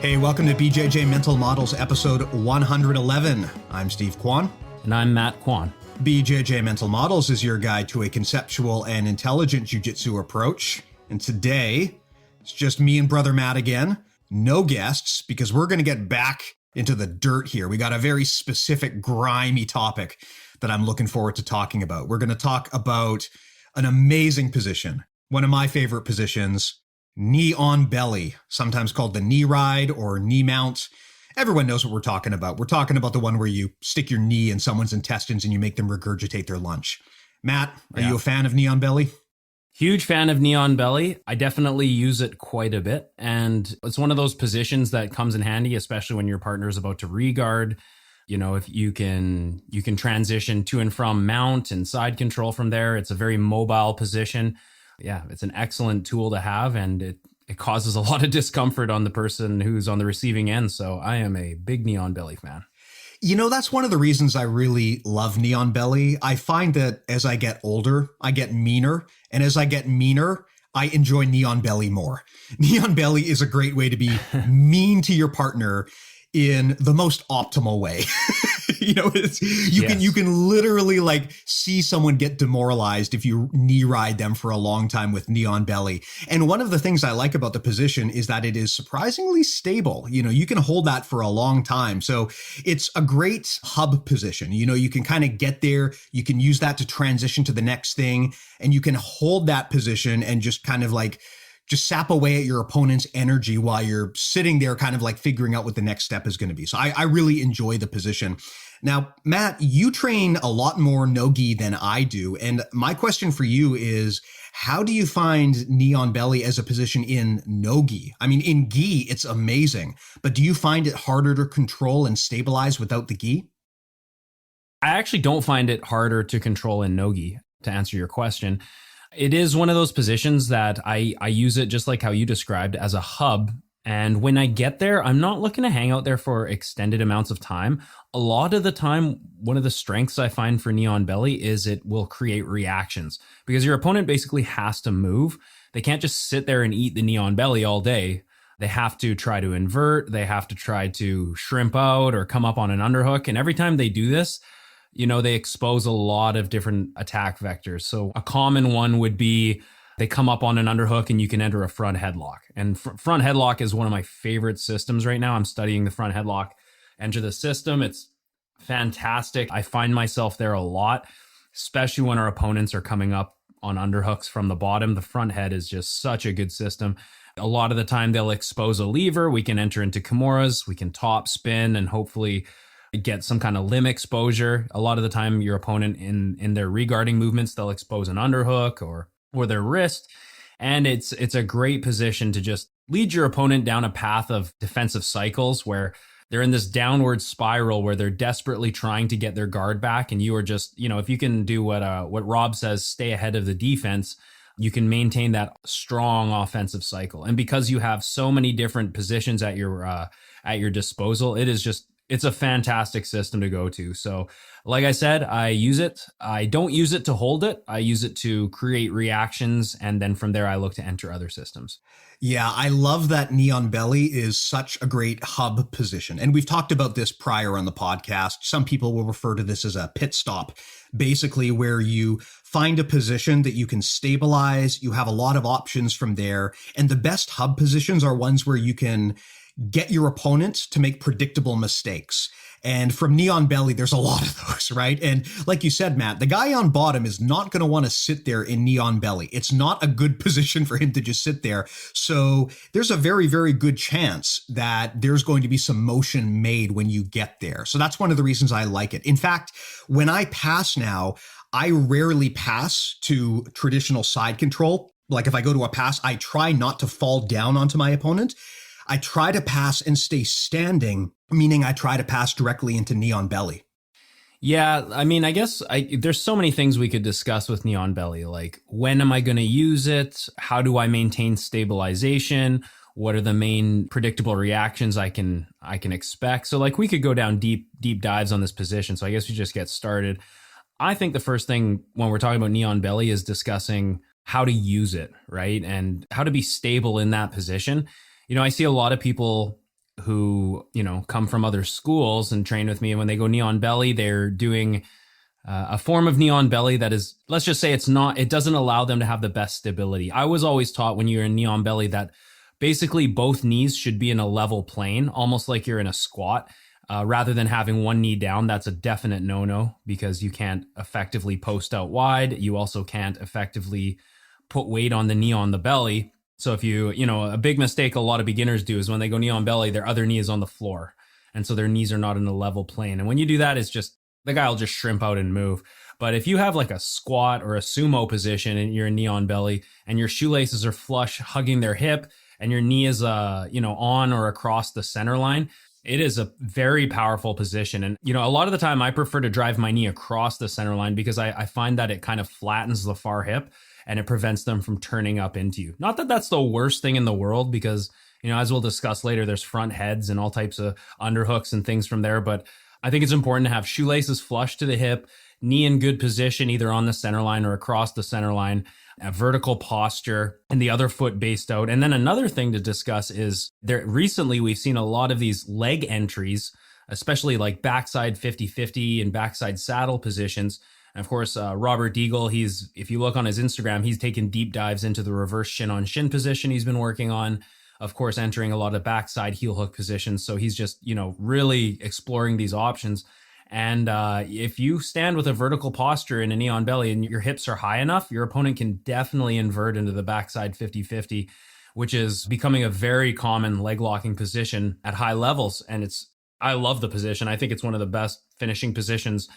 Hey, welcome to BJJ Mental Models episode 111. I'm Steve Kwan. And I'm Matt Kwan. BJJ Mental Models is your guide to a conceptual and intelligent jiu-jitsu approach. And today, it's just me and brother Matt again. No guests, because we're going to get back into the dirt here. We got a very specific, grimy topic that I'm looking forward to talking about. We're going to talk about an amazing position, one of my favorite positions, knee on belly, sometimes called the knee ride or knee mount. Everyone knows what we're talking about. We're talking about the one where you stick your knee in someone's intestines and you make them regurgitate their lunch. Matt, are you a fan of knee on belly? Huge fan of knee on belly. I definitely use it quite a bit. And it's one of those positions that comes in handy, especially when your partner is about to re-guard. You know, if you can transition to and from mount and side control from there. It's a very mobile position. Yeah, it's an excellent tool to have, and it causes a lot of discomfort on the person who's on the receiving end. So I am a big knee on belly fan. You know, that's one of the reasons I really love knee on belly. I find that as I get older, I get meaner. And as I get meaner, I enjoy knee on belly more. Knee on belly is a great way to be mean to your partner in the most optimal way. You know, you can literally like see someone get demoralized if you knee ride them for a long time with knee on belly. And one of the things I like about the position is that it is surprisingly stable. You know, you can hold that for a long time. So it's a great hub position. You know, you can kind of get there. You can use that to transition to the next thing, and you can hold that position and just kind of like just sap away at your opponent's energy while you're sitting there kind of like figuring out what the next step is going to be. So I really enjoy the position. Now, Matt, you train a lot more no-gi than I do. And my question for you is, how do you find knee on belly as a position in no-gi? I mean, in gi, it's amazing, but do you find it harder to control and stabilize without the gi? I actually don't find it harder to control in no-gi, to answer your question. It is one of those positions that I use it just like how you described as a hub. And when I get there, I'm not looking to hang out there for extended amounts of time. A lot of the time, one of the strengths I find for knee on belly is it will create reactions because your opponent basically has to move. They can't just sit there and eat the knee on belly all day. They have to try to invert. They have to try to shrimp out or come up on an underhook. And every time they do this, you know, they expose a lot of different attack vectors. So a common one would be they come up on an underhook and you can enter a front headlock. And front headlock is one of my favorite systems right now. I'm studying the front headlock. Enter the system. It's fantastic. I find myself there a lot, especially when our opponents are coming up on underhooks from the bottom. The front head is just such a good system. A lot of the time they'll expose a lever. We can enter into kimuras. We can top spin and hopefully get some kind of limb exposure. A lot of the time your opponent in their regarding movements, they'll expose an underhook or their wrist. And it's a great position to just lead your opponent down a path of defensive cycles where they're in this downward spiral where they're desperately trying to get their guard back. And you are just, you know, if you can do what Rob says, stay ahead of the defense, you can maintain that strong offensive cycle. And because you have so many different positions at your disposal, it's a fantastic system to go to. So like I said, I use it. I don't use it to hold it. I use it to create reactions. And then from there, I look to enter other systems. Yeah, I love that knee on belly is such a great hub position. And we've talked about this prior on the podcast. Some people will refer to this as a pit stop, basically where you find a position that you can stabilize. You have a lot of options from there. And the best hub positions are ones where you can get your opponent to make predictable mistakes. And from knee on belly, there's a lot of those, right? And like you said, Matt, the guy on bottom is not going to want to sit there in knee on belly. It's not a good position for him to just sit there. So there's a very, very good chance that there's going to be some motion made when you get there. So that's one of the reasons I like it. In fact, when I pass now, I rarely pass to traditional side control. Like if I go to a pass, I try not to fall down onto my opponent. I try to pass and stay standing, meaning I try to pass directly into knee on belly. Yeah, I mean, I guess there's so many things we could discuss with knee on belly. Like, when am I going to use it? How do I maintain stabilization? What are the main predictable reactions I can expect? So like we could go down deep dives on this position. So I guess we just get started. I think the first thing when we're talking about knee on belly is discussing how to use it, right? And how to be stable in that position. You know, I see a lot of people who, come from other schools and train with me. And when they go knee on belly, they're doing a form of knee on belly that is, let's just say it doesn't allow them to have the best stability. I was always taught when you're in knee on belly that basically both knees should be in a level plane, almost like you're in a squat, rather than having one knee down. That's a definite no-no because you can't effectively post out wide. You also can't effectively put weight on the knee on the belly. So if a big mistake a lot of beginners do is when they go knee on belly, their other knee is on the floor. And so their knees are not in a level plane. And when you do that, it's just, the guy will just shrimp out and move. But if you have like a squat or a sumo position and you're in knee on belly and your shoelaces are flush, hugging their hip, and your knee is, on or across the center line, it is a very powerful position. And, a lot of the time I prefer to drive my knee across the center line because I find that it kind of flattens the far hip and it prevents them from turning up into you. Not that that's the worst thing in the world because, as we'll discuss later, there's front heads and all types of underhooks and things from there. But I think it's important to have shoelaces flush to the hip, knee in good position, either on the center line or across the center line, a vertical posture, and the other foot based out. And then another thing to discuss is recently we've seen a lot of these leg entries, especially like backside 50-50 and backside saddle positions. And of course, Robert Deagle, if you look on his Instagram, he's taken deep dives into the reverse shin on shin position he's been working on. Of course, entering a lot of backside heel hook positions. So he's just, really exploring these options. And if you stand with a vertical posture in a knee on belly and your hips are high enough, your opponent can definitely invert into the backside 50-50, which is becoming a very common leg locking position at high levels. And I love the position. I think it's one of the best finishing positions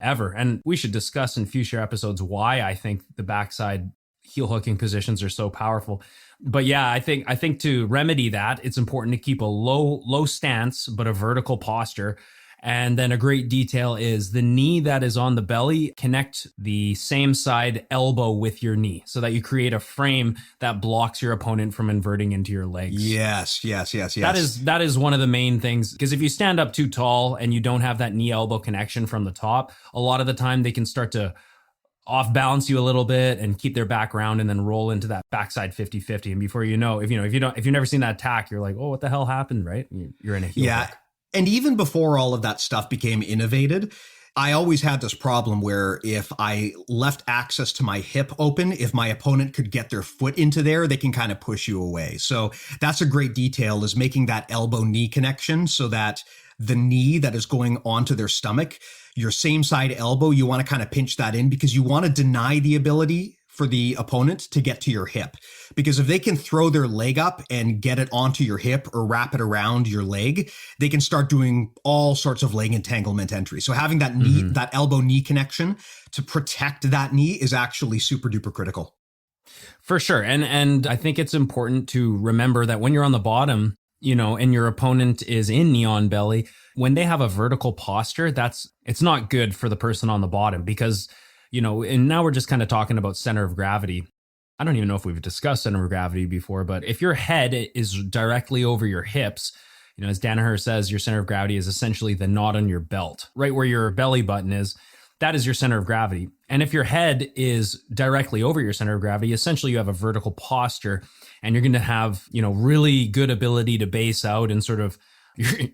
ever. And we should discuss in future episodes why I think the backside heel hooking positions are so powerful. But yeah, I think to remedy that, it's important to keep a low stance, but a vertical posture. And then a great detail is the knee that is on the belly, connect the same side elbow with your knee so that you create a frame that blocks your opponent from inverting into your legs. Yes. That is one of the main things, because if you stand up too tall and you don't have that knee elbow connection from the top, a lot of the time they can start to off balance you a little bit and keep their back round and then roll into that backside 50-50. And before you know, if you've never seen that attack, you're like, oh, what the hell happened, right? You're in a heel hook. And even before all of that stuff became innovated, I always had this problem where if I left access to my hip open, if my opponent could get their foot into there, they can kind of push you away. So that's a great detail, is making that elbow knee connection so that the knee that is going onto their stomach, your same side elbow, you want to kind of pinch that in because you want to deny the ability for the opponent to get to your hip. Because if they can throw their leg up and get it onto your hip or wrap it around your leg, they can start doing all sorts of leg entanglement entry. So having that knee, that elbow knee connection to protect that knee is actually super duper critical. For sure. And I think it's important to remember that when you're on the bottom, and your opponent is in knee on belly, when they have a vertical posture, it's not good for the person on the bottom because, and now we're just kind of talking about center of gravity. I don't even know if we've discussed center of gravity before, but if your head is directly over your hips, as Danaher says, your center of gravity is essentially the knot on your belt, right where your belly button is. That is your center of gravity. And if your head is directly over your center of gravity, essentially you have a vertical posture and you're going to have, really good ability to base out and sort of,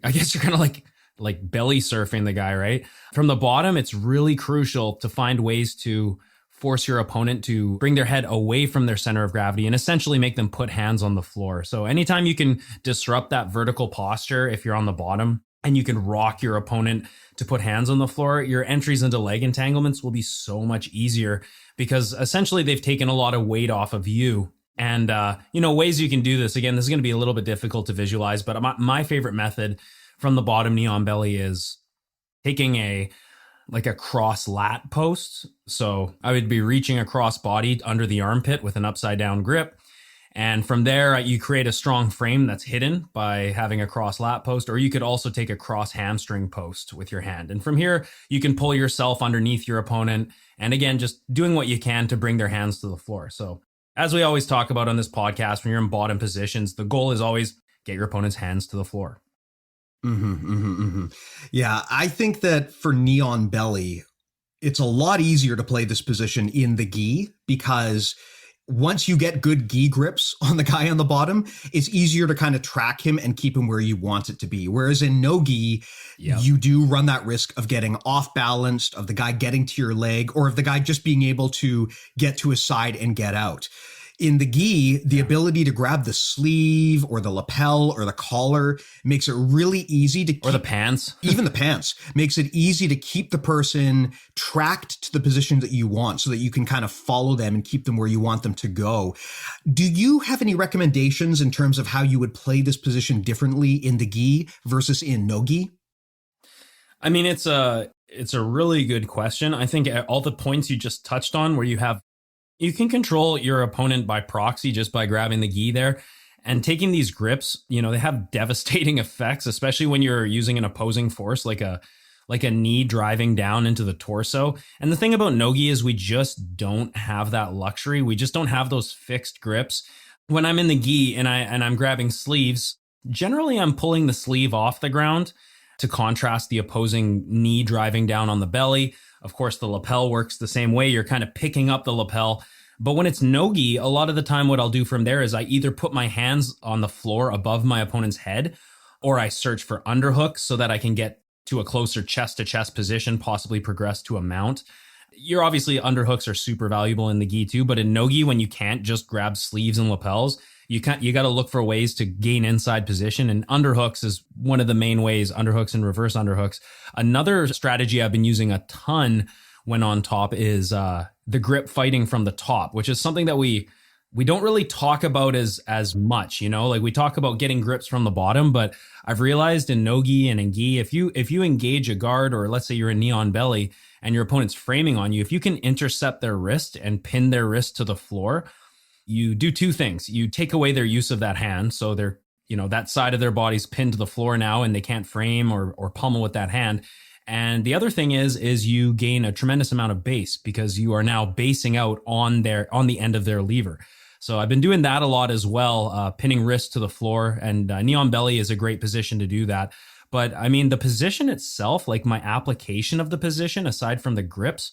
I guess you're kind of like belly surfing the guy, right? From the bottom, it's really crucial to find ways to force your opponent to bring their head away from their center of gravity and essentially make them put hands on the floor. So anytime you can disrupt that vertical posture, if you're on the bottom, and you can rock your opponent to put hands on the floor, your entries into leg entanglements will be so much easier because essentially they've taken a lot of weight off of you. And, ways you can do this, again, this is going to be a little bit difficult to visualize, but my favorite method from the bottom knee on belly is taking a cross lat post. So I would be reaching across body under the armpit with an upside down grip. And from there, you create a strong frame that's hidden by having a cross lat post, or you could also take a cross hamstring post with your hand. And from here, you can pull yourself underneath your opponent. And again, just doing what you can to bring their hands to the floor. So as we always talk about on this podcast, when you're in bottom positions, the goal is always get your opponent's hands to the floor. Yeah, I think that for knee on belly, it's a lot easier to play this position in the gi because once you get good gi grips on the guy on the bottom, it's easier to kind of track him and keep him where you want it to be. Whereas in no gi, Yep. you do run that risk of getting off balanced, of the guy getting to your leg, or of the guy just being able to get to his side and get out. In the gi, the ability to grab the sleeve or the lapel or the collar makes it really easy to Or the pants. even the pants makes it easy to keep the person tracked to the position that you want so that you can kind of follow them and keep them where you want them to go. Do you have any recommendations in terms of how you would play this position differently in the gi versus in no gi? I mean, it's a really good question. I think all the points you just touched on, where you can control your opponent by proxy just by grabbing the gi there and taking these grips. They have devastating effects, especially when you're using an opposing force like a knee driving down into the torso. And the thing about no-gi is we just don't have that luxury. We just don't have those fixed grips. When I'm in the gi and I'm grabbing sleeves, generally I'm pulling the sleeve off the ground to contrast the opposing knee driving down on the belly. Of course, the lapel works the same way. You're kind of picking up the lapel. But when it's no-gi, a lot of the time what I'll do from there is I either put my hands on the floor above my opponent's head, or I search for underhooks so that I can get to a closer chest-to-chest position, possibly progress to a mount. You're obviously, underhooks are super valuable in the gi too, but in no-gi, when you can't just grab sleeves and lapels, you got to look for ways to gain inside position, and underhooks is one of the main ways, underhooks and reverse underhooks. Another strategy I've been using a ton when on top is the grip fighting from the top, which is something that we don't really talk about as much, like we talk about getting grips from the bottom, but I've realized in no-gi and in gi, if you engage a guard, or let's say you're in knee on belly and your opponent's framing on you, if you can intercept their wrist and pin their wrist to the floor, you do two things. You take away their use of that hand. So they're, that side of their body's pinned to the floor now and they can't frame or pummel with that hand. And the other thing is you gain a tremendous amount of base because you are now basing out on the end of their lever. So I've been doing that a lot as well, pinning wrists to the floor, and knee on belly is a great position to do that. But I mean, the position itself, like my application of the position, aside from the grips,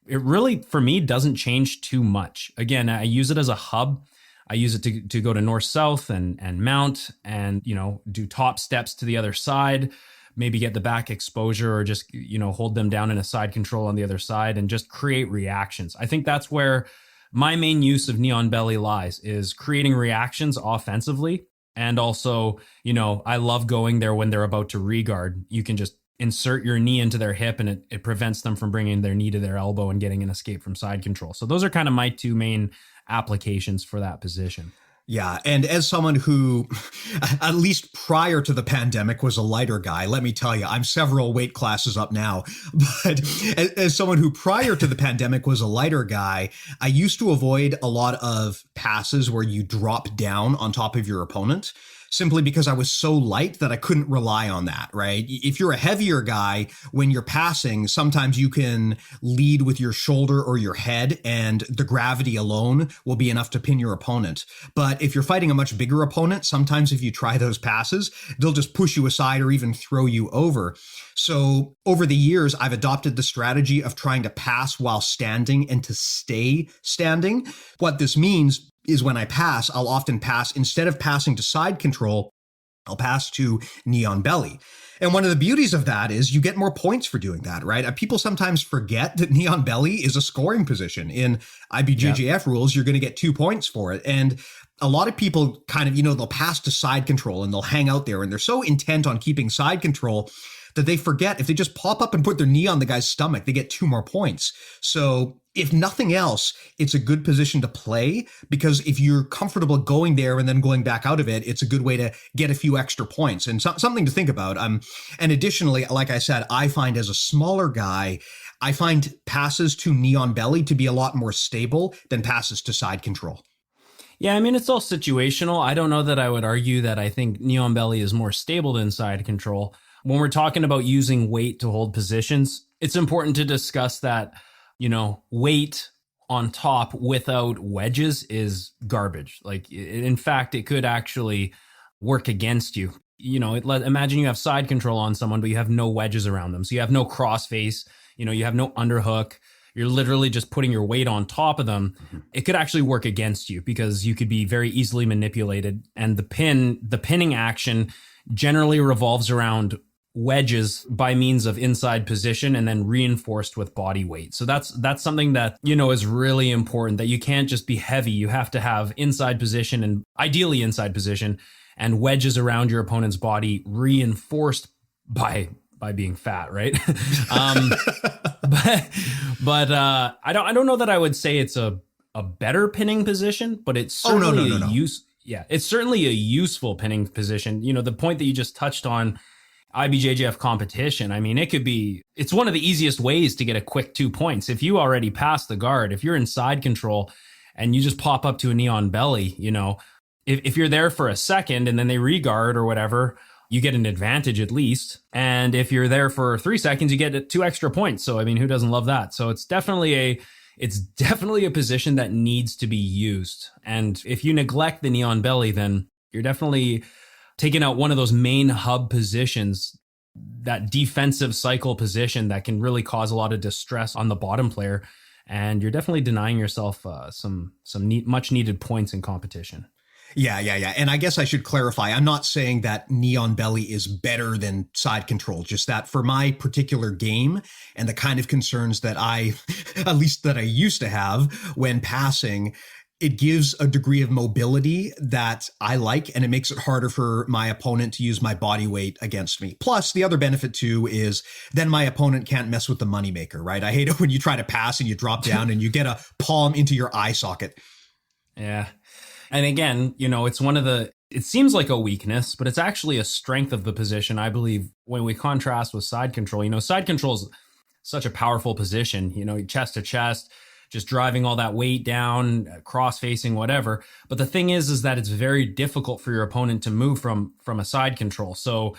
it really, for me, doesn't change too much. Again, I use it as a hub. I use it to go to north-south and mount and, do top steps to the other side, maybe get the back exposure, or just, hold them down in a side control on the other side and just create reactions. I think that's where my main use of knee on belly lies, is creating reactions offensively. And also, I love going there when they're about to regard. You can just insert your knee into their hip and it prevents them from bringing their knee to their elbow and getting an escape from side control. So those are kind of my two main applications for that position. Yeah. And as someone who, at least prior to the pandemic, was a lighter guy, let me tell you, I'm several weight classes up now. But as someone who prior to the pandemic was a lighter guy, I used to avoid a lot of passes where you drop down on top of your opponent, simply because I was so light that I couldn't rely on that, right? If you're a heavier guy, when you're passing, sometimes you can lead with your shoulder or your head, and the gravity alone will be enough to pin your opponent. But if you're fighting a much bigger opponent, sometimes if you try those passes, they'll just push you aside or even throw you over. So over the years, I've adopted the strategy of trying to pass while standing and to stay standing. What this means is when I pass, I'll often pass, instead of passing to side control, I'll pass to knee on belly. And one of the beauties of that is you get more points for doing that, right? People sometimes forget that knee on belly is a scoring position. In IBJJF rules, you're going to get 2 points for it. And a lot of people kind of, they'll pass to side control and they'll hang out there, and they're so intent on keeping side control that they forget if they just pop up and put their knee on the guy's stomach, they get 2 more points. So if nothing else, it's a good position to play, because if you're comfortable going there and then going back out of it, it's a good way to get a few extra points, and something to think about. And additionally, like I said, I find as a smaller guy, I find passes to knee on belly to be a lot more stable than passes to side control. Yeah, I mean, it's all situational. I don't know that I would argue that I think knee on belly is more stable than side control. When we're talking about using weight to hold positions, it's important to discuss that, weight on top without wedges is garbage. Like, in fact, it could actually work against you. Imagine you have side control on someone, but you have no wedges around them. So you have no crossface, you have no underhook. you're literally just putting your weight on top of them, it could actually work against you because you could be very easily manipulated. And the pinning action generally revolves around wedges by means of inside position and then reinforced with body weight. So that's something that, is really important, that you can't just be heavy. You have to have inside position, and ideally inside position, and wedges around your opponent's body reinforced by being fat, right? but I don't know that I would say it's a better pinning position, but it's certainly it's certainly a useful pinning position. The point that you just touched on, IBJJF competition, I mean, it's one of the easiest ways to get a quick 2 points. If you already pass the guard, if you're in side control and you just pop up to a knee on belly, if you're there for a second and then they re-guard or whatever, you get an advantage at least. And if you're there for 3 seconds, you get 2 extra points. So, I mean, who doesn't love that? So it's definitely a position that needs to be used. And if you neglect the knee on belly, then you're definitely taking out one of those main hub positions, that defensive cycle position that can really cause a lot of distress on the bottom player. And you're definitely denying yourself some much needed points in competition. Yeah. And I guess I should clarify. I'm not saying that knee on belly is better than side control, just that for my particular game and the kind of concerns that at least that I used to have when passing, it gives a degree of mobility that I like, and it makes it harder for my opponent to use my body weight against me. Plus, the other benefit too is then my opponent can't mess with the moneymaker, right? I hate it when you try to pass and you drop down and you get a palm into your eye socket. Yeah. And again, it seems like a weakness, but it's actually a strength of the position, I believe, when we contrast with side control. Side control is such a powerful position, chest to chest, just driving all that weight down, cross-facing, whatever. But the thing is that it's very difficult for your opponent to move from a side control. So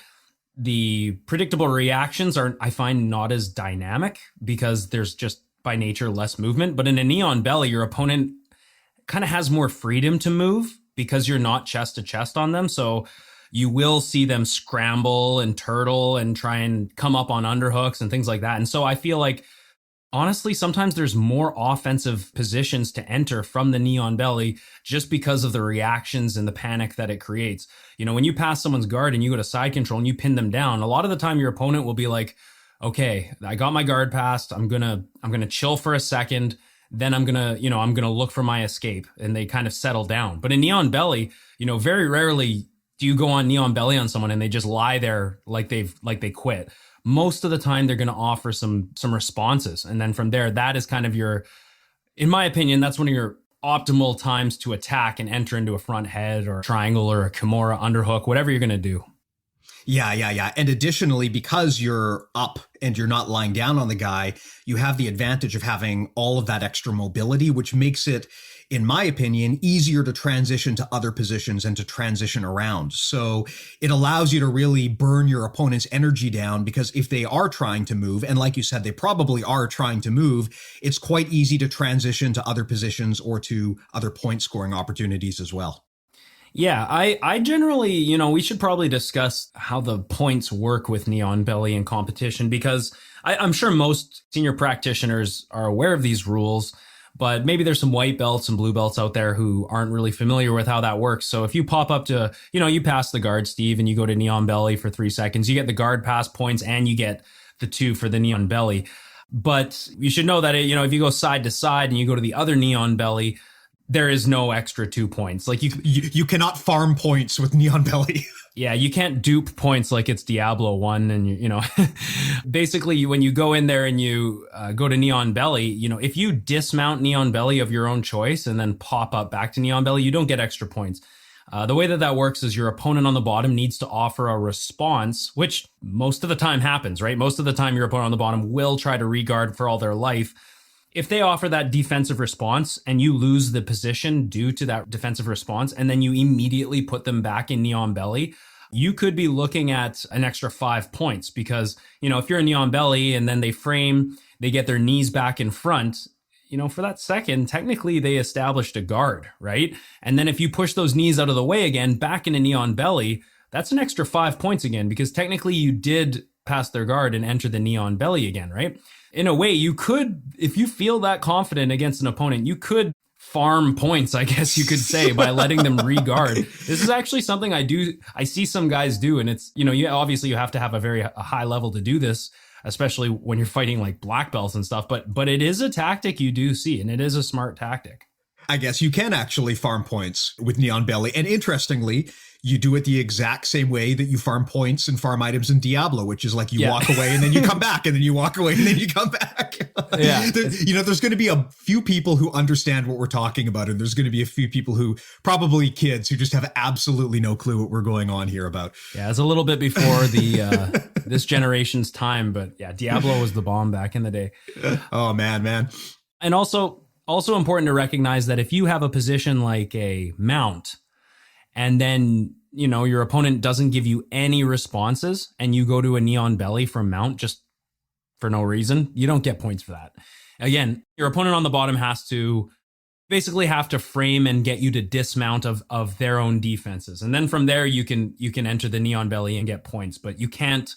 the predictable reactions are, I find, not as dynamic because there's just by nature less movement. But in a knee on belly, your opponent kind of has more freedom to move because you're not chest to chest on them. So you will see them scramble and turtle and try and come up on underhooks and things like that. And so I feel like, honestly, sometimes there's more offensive positions to enter from the knee on belly just because of the reactions and the panic that it creates. When you pass someone's guard and you go to side control and you pin them down, a lot of the time your opponent will be like, okay, I got my guard passed. I'm going to chill for a second. Then I'm going to look for my escape, and they kind of settle down. But in knee on belly, very rarely do you go on knee on belly on someone and they just lie there like they quit. Most of the time they're going to offer some responses. And then from there, that is kind of in my opinion, that's one of your optimal times to attack and enter into a front head or triangle or a Kimura underhook, whatever you're going to do. Yeah. And additionally, because you're up and you're not lying down on the guy, you have the advantage of having all of that extra mobility, which makes it, in my opinion, easier to transition to other positions and to transition around. So it allows you to really burn your opponent's energy down, because if they are trying to move, and like you said, they probably are trying to move, it's quite easy to transition to other positions or to other point scoring opportunities as well. Yeah, I generally, we should probably discuss how the points work with knee on belly in competition, because I'm sure most senior practitioners are aware of these rules, but maybe there's some white belts and blue belts out there who aren't really familiar with how that works. So if you pop up to, you pass the guard, Steve, and you go to knee on belly for 3 seconds, you get the guard pass points and you get the 2 for the knee on belly. But you should know that, if you go side to side and you go to the other knee on belly, there is no extra 2 points. Like you cannot farm points with knee on belly. Yeah, you can't dupe points like it's Diablo 1. And, basically when you go in there and you go to knee on belly, if you dismount knee on belly of your own choice and then pop up back to knee on belly, you don't get extra points. The way that works is your opponent on the bottom needs to offer a response, which most of the time happens, right? Most of the time your opponent on the bottom will try to re-guard for all their life. If they offer that defensive response and you lose the position due to that defensive response, and then you immediately put them back in knee on belly, you could be looking at an extra 5 points, because, if you're in knee on belly and then they frame, they get their knees back in front, for that second, technically they established a guard, right? And then if you push those knees out of the way again, back in a knee on belly, that's an extra 5 points again, because technically you did pass their guard and enter the knee on belly again, right? in a way, you could, if you feel that confident against an opponent, you could farm points, I guess you could say, by letting them re-guard. This is actually something I see some guys do, and it's, obviously you have to have a high level to do this, especially when you're fighting like black belts and stuff, but it is a tactic you do see, and it is a smart tactic. I guess you can actually farm points with knee on belly. And interestingly, you do it the exact same way that you farm points and farm items in Diablo, which is like you walk away and then you come back, and then you walk away and then you come back. Yeah. There's going to be a few people who understand what we're talking about, and there's going to be a few people who, probably kids, who just have absolutely no clue what we're going on here about. Yeah, it's a little bit before the this generation's time, but yeah, Diablo was the bomb back in the day. Oh, man. And also important to recognize that if you have a position like a mount, and then, your opponent doesn't give you any responses, and you go to a knee on belly from mount just for no reason, you don't get points for that. Again, your opponent on the bottom has to frame and get you to dismount of their own defenses. And then from there, you can enter the knee on belly and get points, but you can't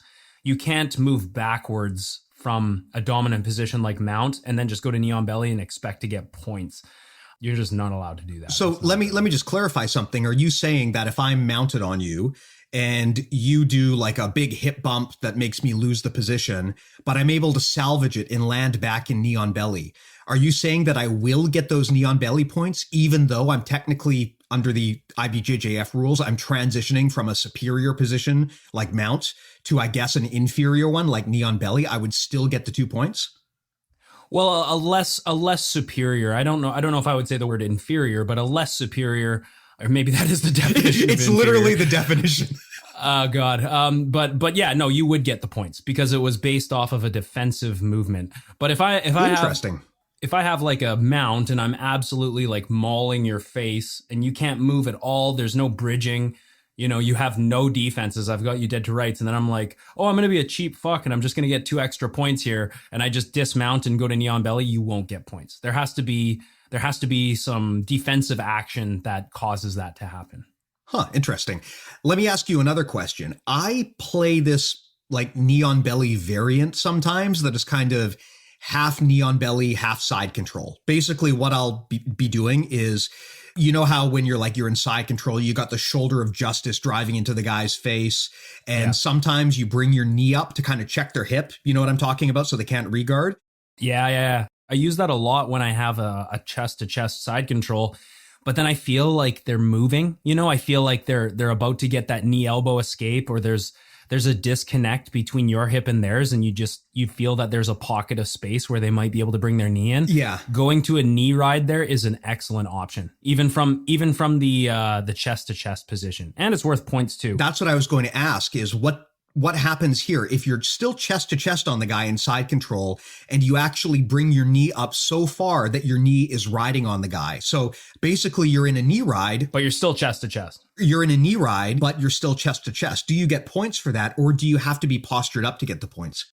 move backwards from a dominant position like mount and then just go to knee on belly and expect to get points. You're just not allowed to do that. So let me just clarify something. Are you saying that if I'm mounted on you and you do like a big hip bump that makes me lose the position, but I'm able to salvage it and land back in knee on belly, are you saying that I will get those knee on belly points, even though I'm technically, under the IBJJF rules, I'm transitioning from a superior position like mount to, I guess, an inferior one like knee on belly? I would still get the 2 points? Well, a less superior. I don't know if I would say the word inferior, but a less superior, or maybe that is the definition. It's literally the definition. Oh God. But yeah, no, you would get the points because it was based off of a defensive movement. But if I have like a mount and I'm absolutely like mauling your face and you can't move at all, there's no bridging, you have no defenses, I've got you dead to rights, and then I'm like, oh, I'm going to be a cheap fuck and I'm just going to get 2 extra points here, and I just dismount and go to knee on belly, you won't get points. There has to be some defensive action that causes that to happen. Huh, interesting. Let me ask you another question. I play this like knee on belly variant sometimes that is kind of half knee on belly, half side control. Basically, what I'll be doing is, how when you're in side control, you got the shoulder of justice driving into the guy's face. And sometimes you bring your knee up to kind of check their hip. You know what I'm talking about? So they can't regard. Yeah. I use that a lot when I have a chest to chest side control. But then I feel like they're moving. I feel like they're about to get that knee elbow escape, or there's a disconnect between your hip and theirs, and you feel that there's a pocket of space where they might be able to bring their knee in. Yeah. Going to a knee ride there is an excellent option, even from the chest to chest position. And it's worth points too. That's what I was going to ask, is what happens here if you're still chest to chest on the guy in side control and you actually bring your knee up so far that your knee is riding on the guy. So basically you're in a knee ride, but you're still chest to chest. You're in a knee ride, but you're still chest to chest. Do you get points for that, or do you have to be postured up to get the points?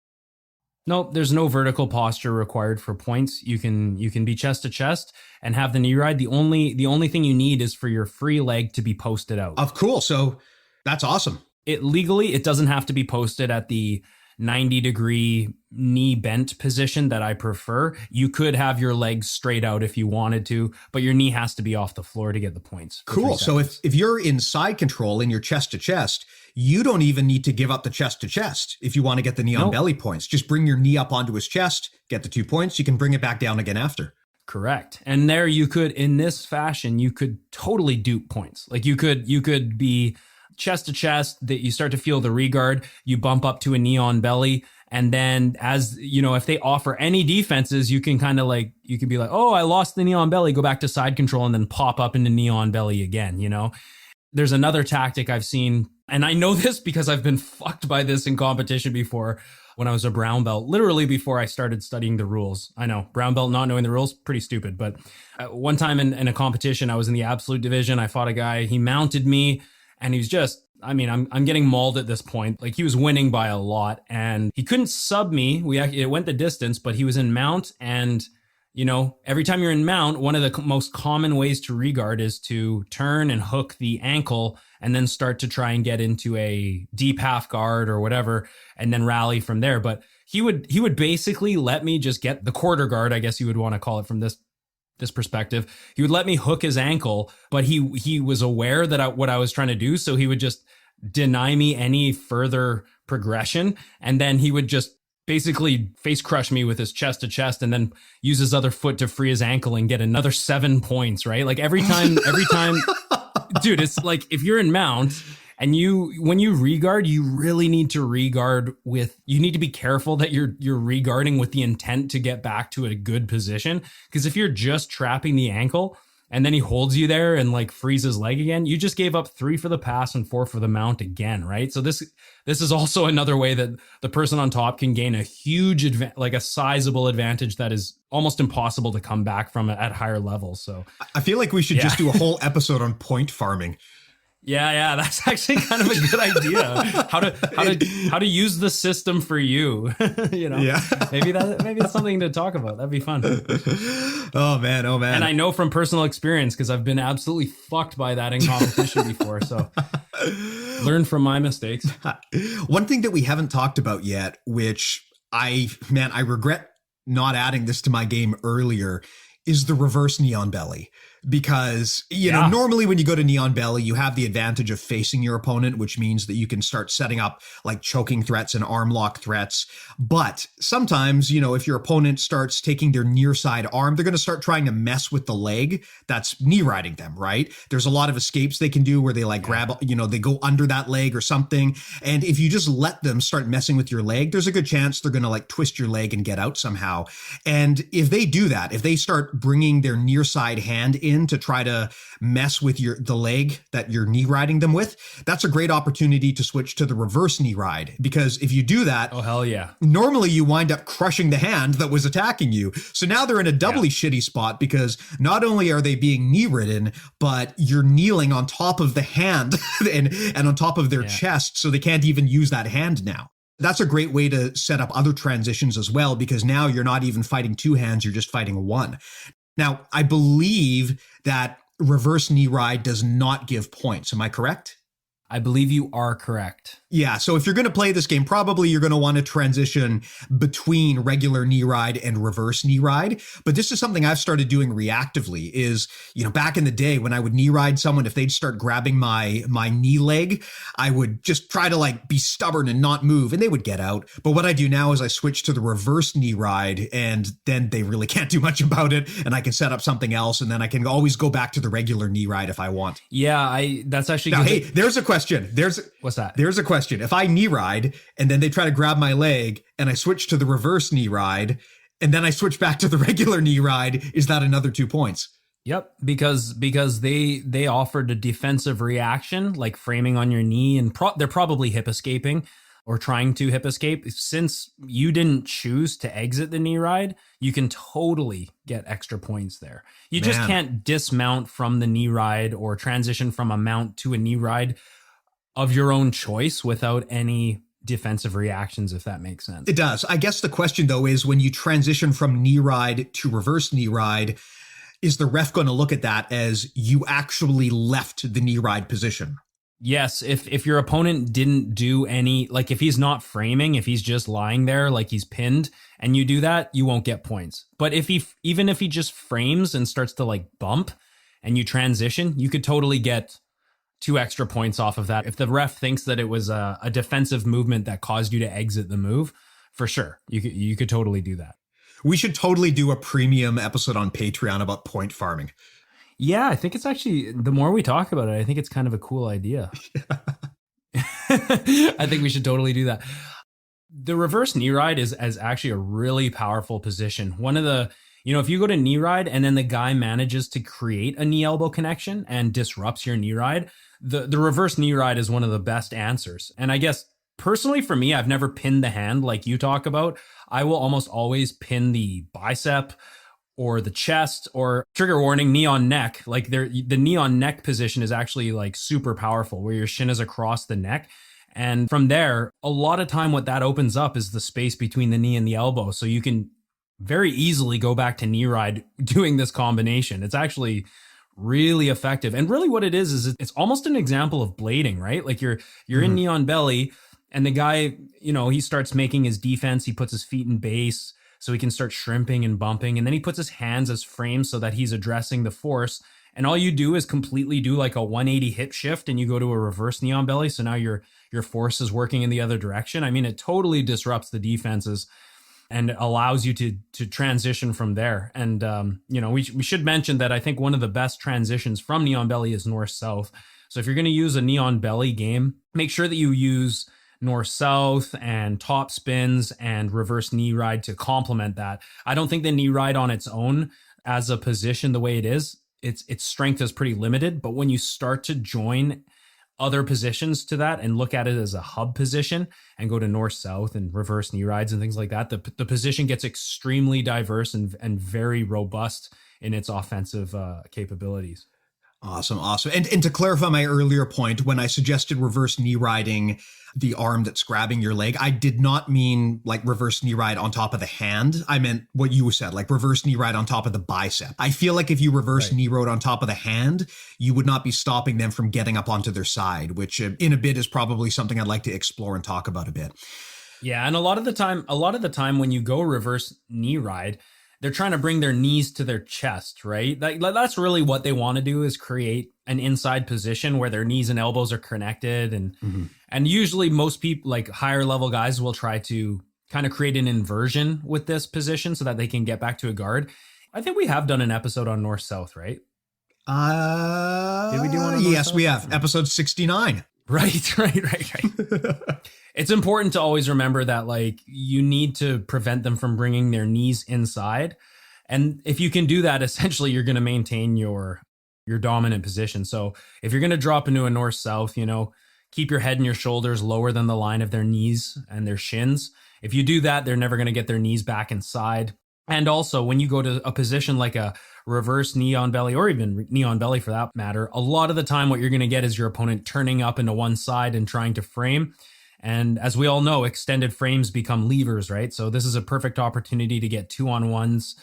No, there's no vertical posture required for points. You can be chest to chest and have the knee ride. The only thing you need is for your free leg to be posted out. Oh, cool. So that's awesome. It doesn't have to be posted at the 90-degree knee bent position that I prefer. You could have your legs straight out if you wanted to, but your knee has to be off the floor to get the points. Cool. So if you're in side control and you're chest to chest, you don't even need to give up the chest to chest if you want to get the knee on belly points. Just bring your knee up onto his chest, get the 2 points. You can bring it back down again after. Correct. And there you could, in this fashion, you could totally dupe points. Like you could be chest to chest, that you start to feel the regard, you bump up to a knee on belly, and then if they offer any defenses, you can you can be like, oh, I lost the knee on belly, go back to side control, and then pop up into knee on belly again. There's another tactic I've seen, and I know this because I've been fucked by this in competition before when I was a brown belt, literally before I started studying the rules. I know, brown belt not knowing the rules, pretty stupid, but one time in a competition, I was in the absolute division, I fought a guy, he mounted me, and he was just, I'm getting mauled at this point. Like, he was winning by a lot, and he couldn't sub me. It went the distance, but he was in mount. And, every time you're in mount, one of the most common ways to regard is to turn and hook the ankle and then start to try and get into a deep half guard or whatever, and then rally from there. But he would basically let me just get the quarter guard, I guess you would want to call it from this perspective. He would let me hook his ankle, but he was aware that what I was trying to do, so he would just deny me any further progression, and then he would just basically face crush me with his chest to chest, and then use his other foot to free his ankle and get another 7 points, right? Like every time, dude, it's like if you're in mount and when you reguard, you really need to reguard you need to be careful that you're reguarding with the intent to get back to a good position. Because if you're just trapping the ankle and then he holds you there and like frees his leg again, you just gave up 3 for the pass and 4 for the mount again, right? So this is also another way that the person on top can gain a huge like a sizable advantage that is almost impossible to come back from at higher levels. So I feel like we should just do a whole episode on point farming. Yeah, that's actually kind of a good idea. How to use the system for you, you know? Yeah. maybe it's something to talk about. That'd be fun. Oh man. And I know from personal experience because I've been absolutely fucked by that in competition before. So learn from my mistakes. One thing that we haven't talked about yet, which I regret not adding this to my game earlier, is the reverse knee on belly. Because, you know, normally when you go to knee on belly, you have the advantage of facing your opponent, which means that you can start setting up like choking threats and arm lock threats. But sometimes, you know, if your opponent starts taking their near side arm, they're going to start trying to mess with the leg that's knee riding them, right? There's a lot of escapes they can do where they like grab, you know, they go under that leg or something. And if you just let them start messing with your leg, there's a good chance they're going to like twist your leg and get out somehow. And if they do that, if they start bringing their near side hand in to try to mess with the leg that you're knee riding them with, that's a great opportunity to switch to the reverse knee ride. Because if you do that, oh hell yeah, normally you wind up crushing the hand that was attacking you. So now they're in a doubly shitty spot because not only are they being knee ridden, but you're kneeling on top of the hand and on top of their chest, so they can't even use that hand now. That's a great way to set up other transitions as well, because now you're not even fighting 2 hands, you're just fighting 1. Now, I believe that reverse knee ride does not give points. Am I correct? I believe you are correct. Yeah, so if you're going to play this game, probably you're going to want to transition between regular knee ride and reverse knee ride. But this is something I've started doing reactively is, you know, back in the day when I would knee ride someone, if they'd start grabbing my knee leg, I would just try to like be stubborn and not move and they would get out. But what I do now is I switch to the reverse knee ride and then they really can't do much about it. And I can set up something else and then I can always go back to the regular knee ride if I want. Yeah, that's actually now, good. Hey, there's a question. What's that? There's a question. If I knee ride and then they try to grab my leg and I switch to the reverse knee ride and then I switch back to the regular knee ride, is that another 2 points? Yep, because they offered a defensive reaction like framing on your knee, and they're probably hip escaping or trying to hip escape. Since you didn't choose to exit the knee ride, you can totally get extra points there. You just can't dismount from the knee ride or transition from a mount to a knee ride of your own choice without any defensive reactions, if that makes sense. It does. I guess the question, though, is when you transition from knee ride to reverse knee ride, is the ref going to look at that as you actually left the knee ride position? Yes, if your opponent didn't do any, like if he's not framing, if he's just lying there like he's pinned and you do that, you won't get points. But even if he just frames and starts to like bump and you transition, you could totally get 2 extra points off of that. If the ref thinks that it was a defensive movement that caused you to exit the move, for sure, you could totally do that. We should totally do a premium episode on Patreon about point farming. Yeah, I think it's actually, the more we talk about it, I think it's kind of a cool idea. I think we should totally do that. The reverse knee ride is actually a really powerful position. One of the, you know, if you go to knee ride and then the guy manages to create a knee elbow connection and disrupts your knee ride, the reverse knee ride is one of the best answers. And I guess personally for me, I've never pinned the hand like you talk about. I will almost always pin the bicep or the chest, or trigger warning, knee on neck. Like the knee on neck position is actually like super powerful where your shin is across the neck. And from there, a lot of time what that opens up is the space between the knee and the elbow. So you can very easily go back to knee ride doing this combination. It's actually really effective. And really what it is it's almost an example of blading, right? Like you're in knee on belly And the guy, he starts making his defense. He puts his feet in base so he can start shrimping and bumping. And then he puts his hands as frames so that he's addressing the force. And all you do is completely do like a 180 hip shift and you go to a reverse knee on belly. So now your force is working in the other direction. I mean, it totally disrupts the defenses and allows you to transition from there. And, we should mention that I think one of the best transitions from knee on belly is north-south. So if you're going to use a knee on belly game, make sure that you use north-south and top spins and reverse knee ride to complement that. I don't think the knee ride on its own as a position, the way it is, its strength is pretty limited. But when you start to join other positions to that and look at it as a hub position and go to north-south and reverse knee rides and things like that, the position gets extremely diverse and very robust in its offensive capabilities. Awesome. And to clarify my earlier point, when I suggested reverse knee riding the arm that's grabbing your leg, I did not mean like reverse knee ride on top of the hand. I meant what you said, like reverse knee ride on top of the bicep. I feel like if you reverse knee rode on top of the hand, you would not be stopping them from getting up onto their side, which in a bit is probably something I'd like to explore and talk about a bit. Yeah. And a lot of the time when you go reverse knee ride, they're trying to bring their knees to their chest, right? That's really what they want to do, is create an inside position where their knees and elbows are connected. And usually most people, like higher level guys, will try to kind of create an inversion with this position so that they can get back to a guard. I think we have done an episode on north-south, right? Did we do one on Yes, we have. Episode 69. Right. It's important to always remember that like you need to prevent them from bringing their knees inside. And if you can do that, essentially you're going to maintain your dominant position. So if you're going to drop into a north-south, keep your head and your shoulders lower than the line of their knees and their shins. If you do that, they're never going to get their knees back inside. And also when you go to a position like a reverse knee on belly, or even knee on belly for that matter, a lot of the time what you're going to get is your opponent turning up into one side and trying to frame. And as we all know, extended frames become levers, right? So this is a perfect opportunity to get 2-on-1s,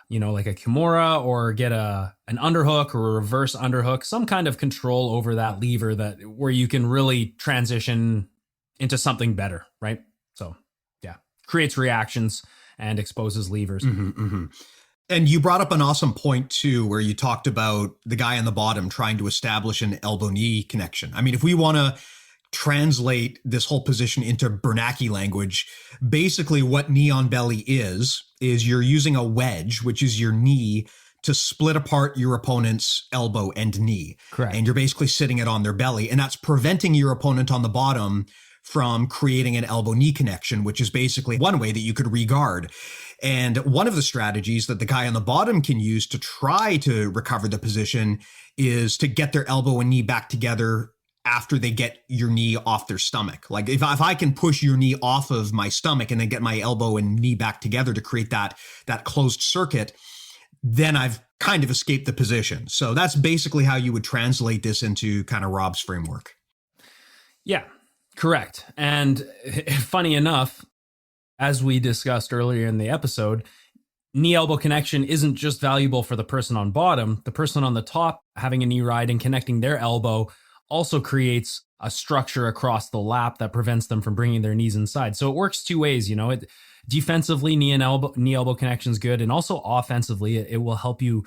like a Kimura, or get an underhook or a reverse underhook, some kind of control over that lever where you can really transition into something better, right? So yeah, creates reactions and exposes levers. And you brought up an awesome point too, where you talked about the guy on the bottom trying to establish an elbow-knee connection. I mean, if we want to translate this whole position into Bernanke language, basically what knee on belly is you're using a wedge, which is your knee, to split apart your opponent's elbow and knee. Correct. And you're basically sitting it on their belly, and that's preventing your opponent on the bottom from creating an elbow-knee connection, which is basically one way that you could regard. And one of the strategies that the guy on the bottom can use to try to recover the position is to get their elbow and knee back together after they get your knee off their stomach. Like if I can push your knee off of my stomach and then get my elbow and knee back together to create that closed circuit, then I've kind of escaped the position. So that's basically how you would translate this into kind of Rob's framework. Yeah, correct. And funny enough, as we discussed earlier in the episode, knee elbow connection isn't just valuable for the person on bottom. The person on the top having a knee ride and connecting their elbow also creates a structure across the lap that prevents them from bringing their knees inside. So it works two ways, defensively, knee elbow connection is good. And also offensively, it will help you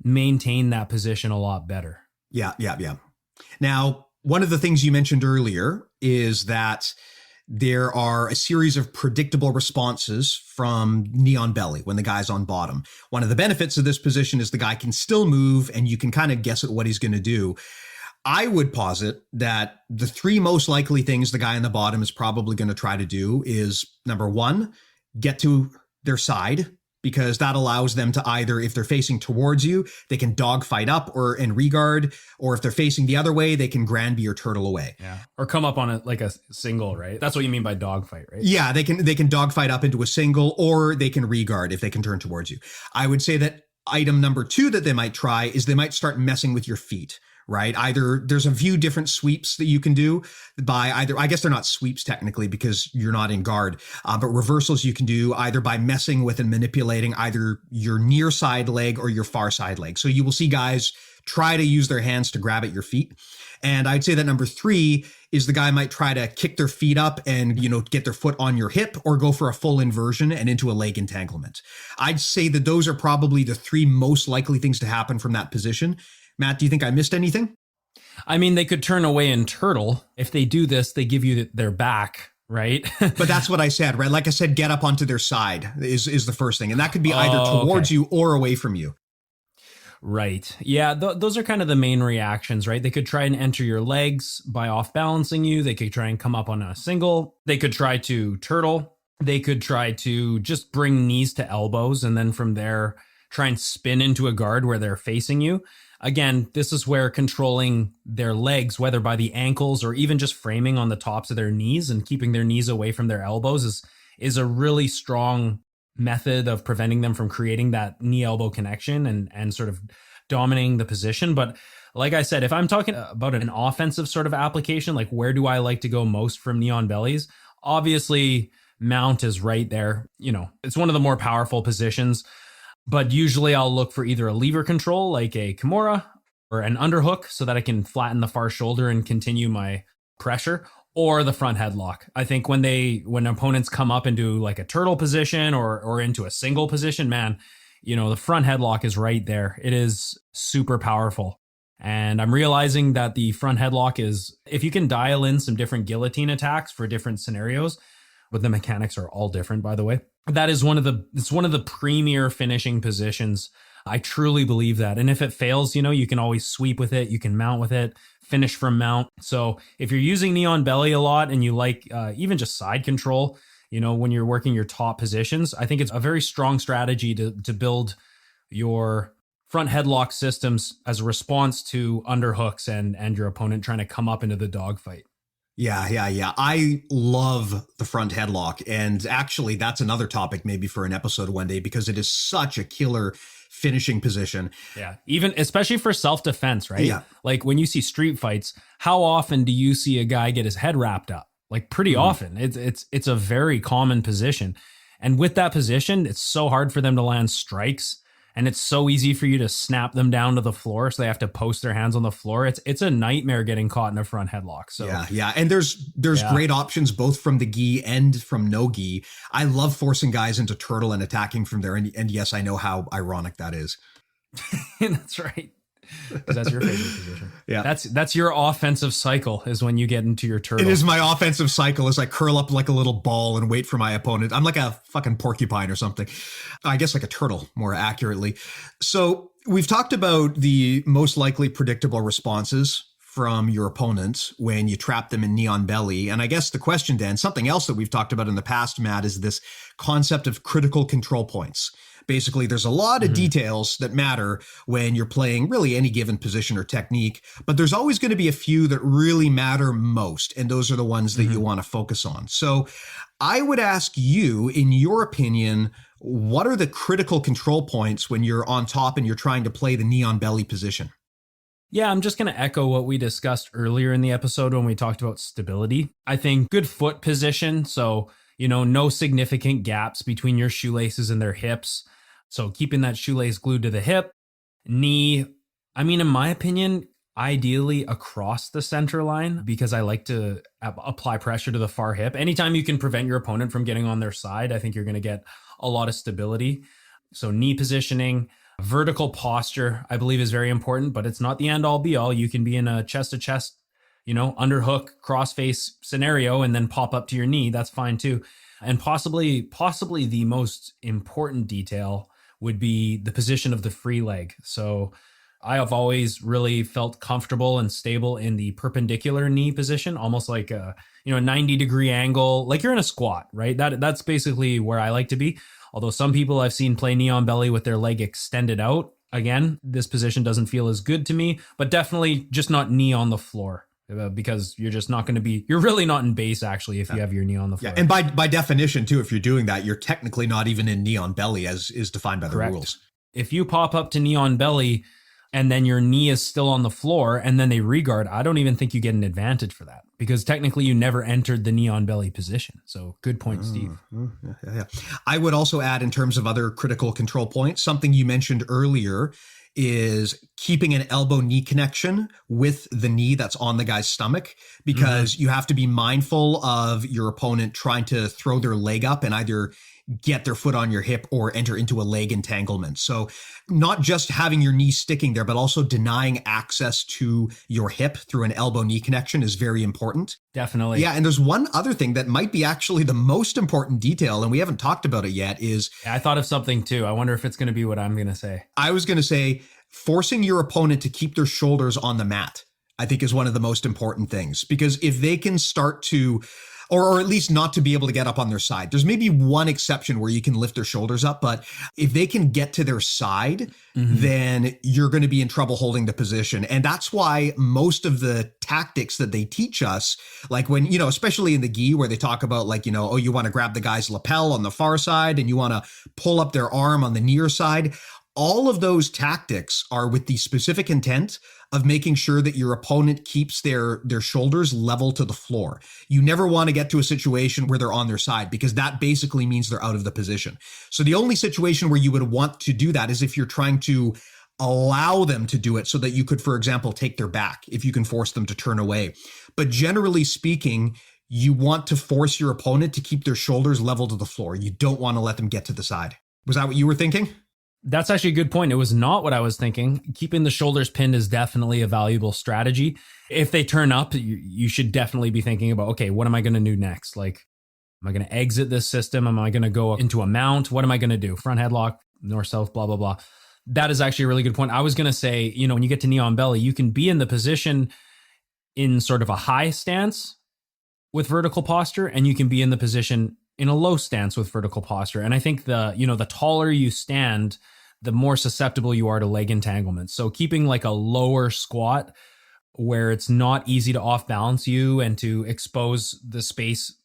maintain that position a lot better. Yeah. Now, one of the things you mentioned earlier is that there are a series of predictable responses from knee on belly when the guy's on bottom. One of the benefits of this position is the guy can still move and you can kind of guess at what he's going to do. I would posit that the three most likely things the guy on the bottom is probably going to try to do is, number one, get to their side, because that allows them to either, if they're facing towards you, they can dogfight up and regard, or if they're facing the other way, they can Granby or turtle away. Yeah. Or come up on like a single, right? That's what you mean by dogfight, right? Yeah, they can dogfight up into a single, or they can regard if they can turn towards you. I would say that item number two that they might try is they might start messing with your feet. right? Either there's a few different sweeps that you can do by either, I guess they're not sweeps technically because you're not in guard, but reversals you can do either by messing with and manipulating either your near side leg or your far side leg. So you will see guys try to use their hands to grab at your feet. And I'd say that number 3 is the guy might try to kick their feet up and, get their foot on your hip or go for a full inversion and into a leg entanglement. I'd say that those are probably the 3 most likely things to happen from that position. Matt, do you think I missed anything? I mean, they could turn away and turtle. If they do this, they give you their back, right? But that's what I said, right? Like I said, get up onto their side is the first thing. And that could be either towards you or away from you. Right. Yeah, those are kind of the main reactions, right? They could try and enter your legs by off balancing you. They could try and come up on a single. They could try to turtle. They could try to just bring knees to elbows and then from there try and spin into a guard where they're facing you. Again, this is where controlling their legs, whether by the ankles or even just framing on the tops of their knees and keeping their knees away from their elbows is a really strong method of preventing them from creating that knee elbow connection and sort of dominating the position. But like I said, if I'm talking about an offensive sort of application, like where do I like to go most from knee on bellies? Obviously, mount is right there. It's one of the more powerful positions, but usually I'll look for either a lever control like a Kimura or an underhook so that I can flatten the far shoulder and continue my pressure, or the front headlock. I think when opponents come up into like a turtle position or into a single position, man, the front headlock is right there. It is super powerful. And I'm realizing that the front headlock is, if you can dial in some different guillotine attacks for different scenarios, but the mechanics are all different, by the way. That is one of the premier finishing positions. I truly believe that. And if it fails, you can always sweep with it. You can mount with it, finish from mount. So if you're using knee on belly a lot and you like even just side control, when you're working your top positions, I think it's a very strong strategy to build your front headlock systems as a response to underhooks and your opponent trying to come up into the dogfight. Yeah. I love the front headlock. And actually, that's another topic maybe for an episode one day because it is such a killer finishing position. Yeah. Even especially for self-defense, right? Yeah. Like when you see street fights, how often do you see a guy get his head wrapped up? Like pretty often. It's a very common position. And with that position, it's so hard for them to land strikes. And it's so easy for you to snap them down to the floor. So they have to post their hands on the floor. It's a nightmare getting caught in a front headlock. So yeah. And there's great options both from the gi and from no gi. I love forcing guys into turtle and attacking from there. And yes, I know how ironic that is. That's right. Because that's your favorite position. Yeah. That's your offensive cycle is when you get into your turtle. It is my offensive cycle as I curl up like a little ball and wait for my opponent. I'm like a fucking porcupine or something. I guess like a turtle, more accurately. So we've talked about the most likely predictable responses from your opponent when you trap them in knee on belly. And I guess the question then, something else that we've talked about in the past, Matt, is this concept of critical control points. Basically, there's a lot of details that matter when you're playing really any given position or technique, but there's always going to be a few that really matter most, and those are the ones that you want to focus on. So I would ask you, in your opinion, what are the critical control points when you're on top and you're trying to play the knee on belly position? Yeah, I'm just going to echo what we discussed earlier in the episode when we talked about stability. I think good foot position, so, no significant gaps between your shoelaces and their hips. So keeping that shoelace glued to the hip, knee, in my opinion, ideally across the center line because I like to apply pressure to the far hip. Anytime you can prevent your opponent from getting on their side, I think you're going to get a lot of stability. So knee positioning, vertical posture, I believe is very important, but it's not the end all be all. You can be in a chest to chest, underhook, crossface scenario and then pop up to your knee. That's fine too. And possibly the most important detail would be the position of the free leg. So I have always really felt comfortable and stable in the perpendicular knee position, almost like a 90-degree angle, like you're in a squat, right? That's basically where I like to be. Although some people I've seen play knee on belly with their leg extended out. Again, this position doesn't feel as good to me, but definitely just not knee on the floor. Because you're just not going to be, you're really not in base actually if you have your knee on the floor. Yeah, and by definition too, if you're doing that, you're technically not even in knee on belly as is defined by the rules. If you pop up to knee on belly, and then your knee is still on the floor and then they reguard, I don't even think you get an advantage for that because technically you never entered the knee on belly position. So good point, Steve. Yeah. I would also add, in terms of other critical control points, something you mentioned earlier is keeping an elbow-knee connection with the knee that's on the guy's stomach, because you have to be mindful of your opponent trying to throw their leg up and either get their foot on your hip or enter into a leg entanglement. So not just having your knee sticking there, but also denying access to your hip through an elbow-knee connection is very important. Definitely. Yeah, and there's one other thing that might be actually the most important detail, and we haven't talked about it yet, is... I thought of something too. I wonder if it's going to be what I'm going to say. I was going to say forcing your opponent to keep their shoulders on the mat, I think, is one of the most important things, because if they can start to... Or at least not to be able to get up on their side. There's maybe one exception where you can lift their shoulders up, but if they can get to their side, then you're going to be in trouble holding the position. And that's why most of the tactics that they teach us, like when, especially in the gi where they talk about like, oh, you want to grab the guy's lapel on the far side and you want to pull up their arm on the near side. All of those tactics are with the specific intent of making sure that your opponent keeps their shoulders level to the floor. You never want to get to a situation where they're on their side, because that basically means they're out of the position. So the only situation where you would want to do that is if you're trying to allow them to do it so that you could, for example, take their back, if you can force them to turn away. But generally speaking, you want to force your opponent to keep their shoulders level to the floor. You don't want to let them get to the side. Was that what you were thinking? That's actually a good point. It was not what I was thinking. Keeping the shoulders pinned is definitely a valuable strategy. If they turn up, you should definitely be thinking about, okay, what am I going to do next? Like, am I going to exit this system? Am I going to go into a mount? What am I going to do? Front headlock, north, south, blah, blah, blah. That is actually a really good point. I was going to say, when you get to knee on belly, you can be in the position in sort of a high stance with vertical posture, and you can be in the position in a low stance with vertical posture. And I think the taller you stand, the more susceptible you are to leg entanglement. So keeping like a lower squat where it's not easy to off balance you and to expose the space,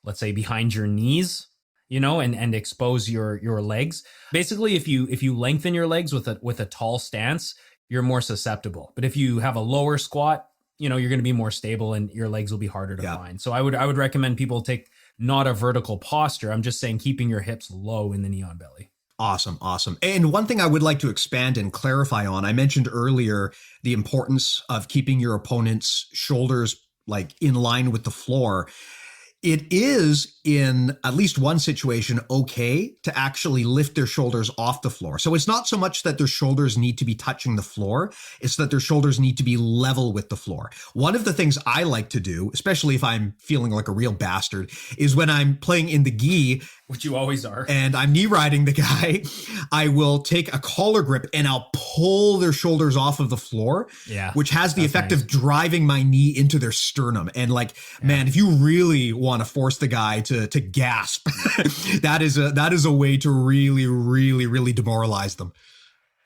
let's say behind your knees, and expose your legs. Basically, if you lengthen your legs with a tall stance, you're more susceptible. But if you have a lower squat, you're going to be more stable and your legs will be harder to find. So I would recommend people take not a vertical posture. I'm just saying keeping your hips low in the knee on belly. Awesome. And one thing I would like to expand and clarify on, I mentioned earlier the importance of keeping your opponent's shoulders like in line with the floor. It is, in at least one situation, okay to actually lift their shoulders off the floor. So it's not so much that their shoulders need to be touching the floor, it's that their shoulders need to be level with the floor. One of the things I like to do, especially if I'm feeling like a real bastard, is when I'm playing in the gi, which you always are, and I'm knee riding the guy, I will take a collar grip and I'll pull their shoulders off of the floor, which has the effect of driving my knee into their sternum. And man, if you really want to force the guy to gasp, that is a way to really, really, really demoralize them.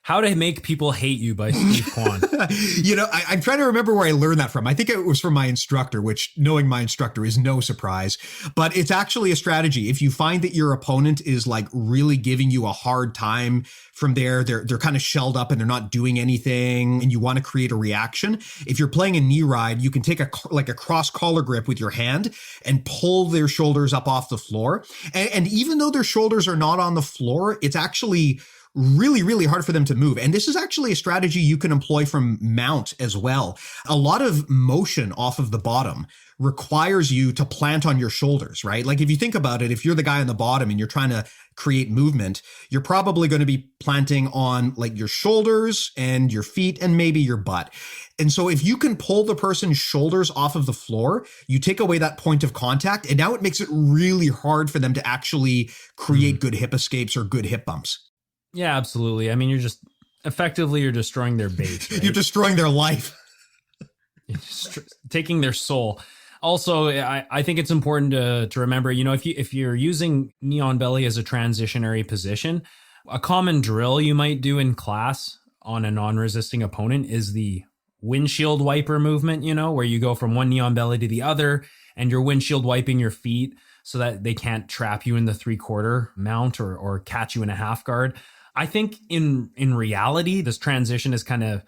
How to Make People Hate You by Steve Kwan. I'm trying to remember where I learned that from. I think it was from my instructor, which, knowing my instructor, is no surprise. But it's actually a strategy. If you find that your opponent is like really giving you a hard time from there, they're kind of shelled up and they're not doing anything, and you want to create a reaction, if you're playing a knee ride, you can take a cross collar grip with your hand and pull their shoulders up off the floor. And even though their shoulders are not on the floor, it's actually really, really hard for them to move. And this is actually a strategy you can employ from mount as well. A lot of motion off of the bottom requires you to plant on your shoulders, right? Like if you think about it, if you're the guy on the bottom and you're trying to create movement, you're probably going to be planting on like your shoulders and your feet and maybe your butt. And so if you can pull the person's shoulders off of the floor, you take away that point of contact, and now it makes it really hard for them to actually create good hip escapes or good hip bumps. Yeah, absolutely. I mean, you're destroying their base. Right? You're destroying their life. You're taking their soul. Also, I think it's important to remember, if you're using knee on belly as a transitionary position, a common drill you might do in class on a non-resisting opponent is the windshield wiper movement, where you go from one knee on belly to the other and you're windshield wiping your feet so that they can't trap you in the 3/4 mount or catch you in a half guard. I think in reality, this transition is kind of,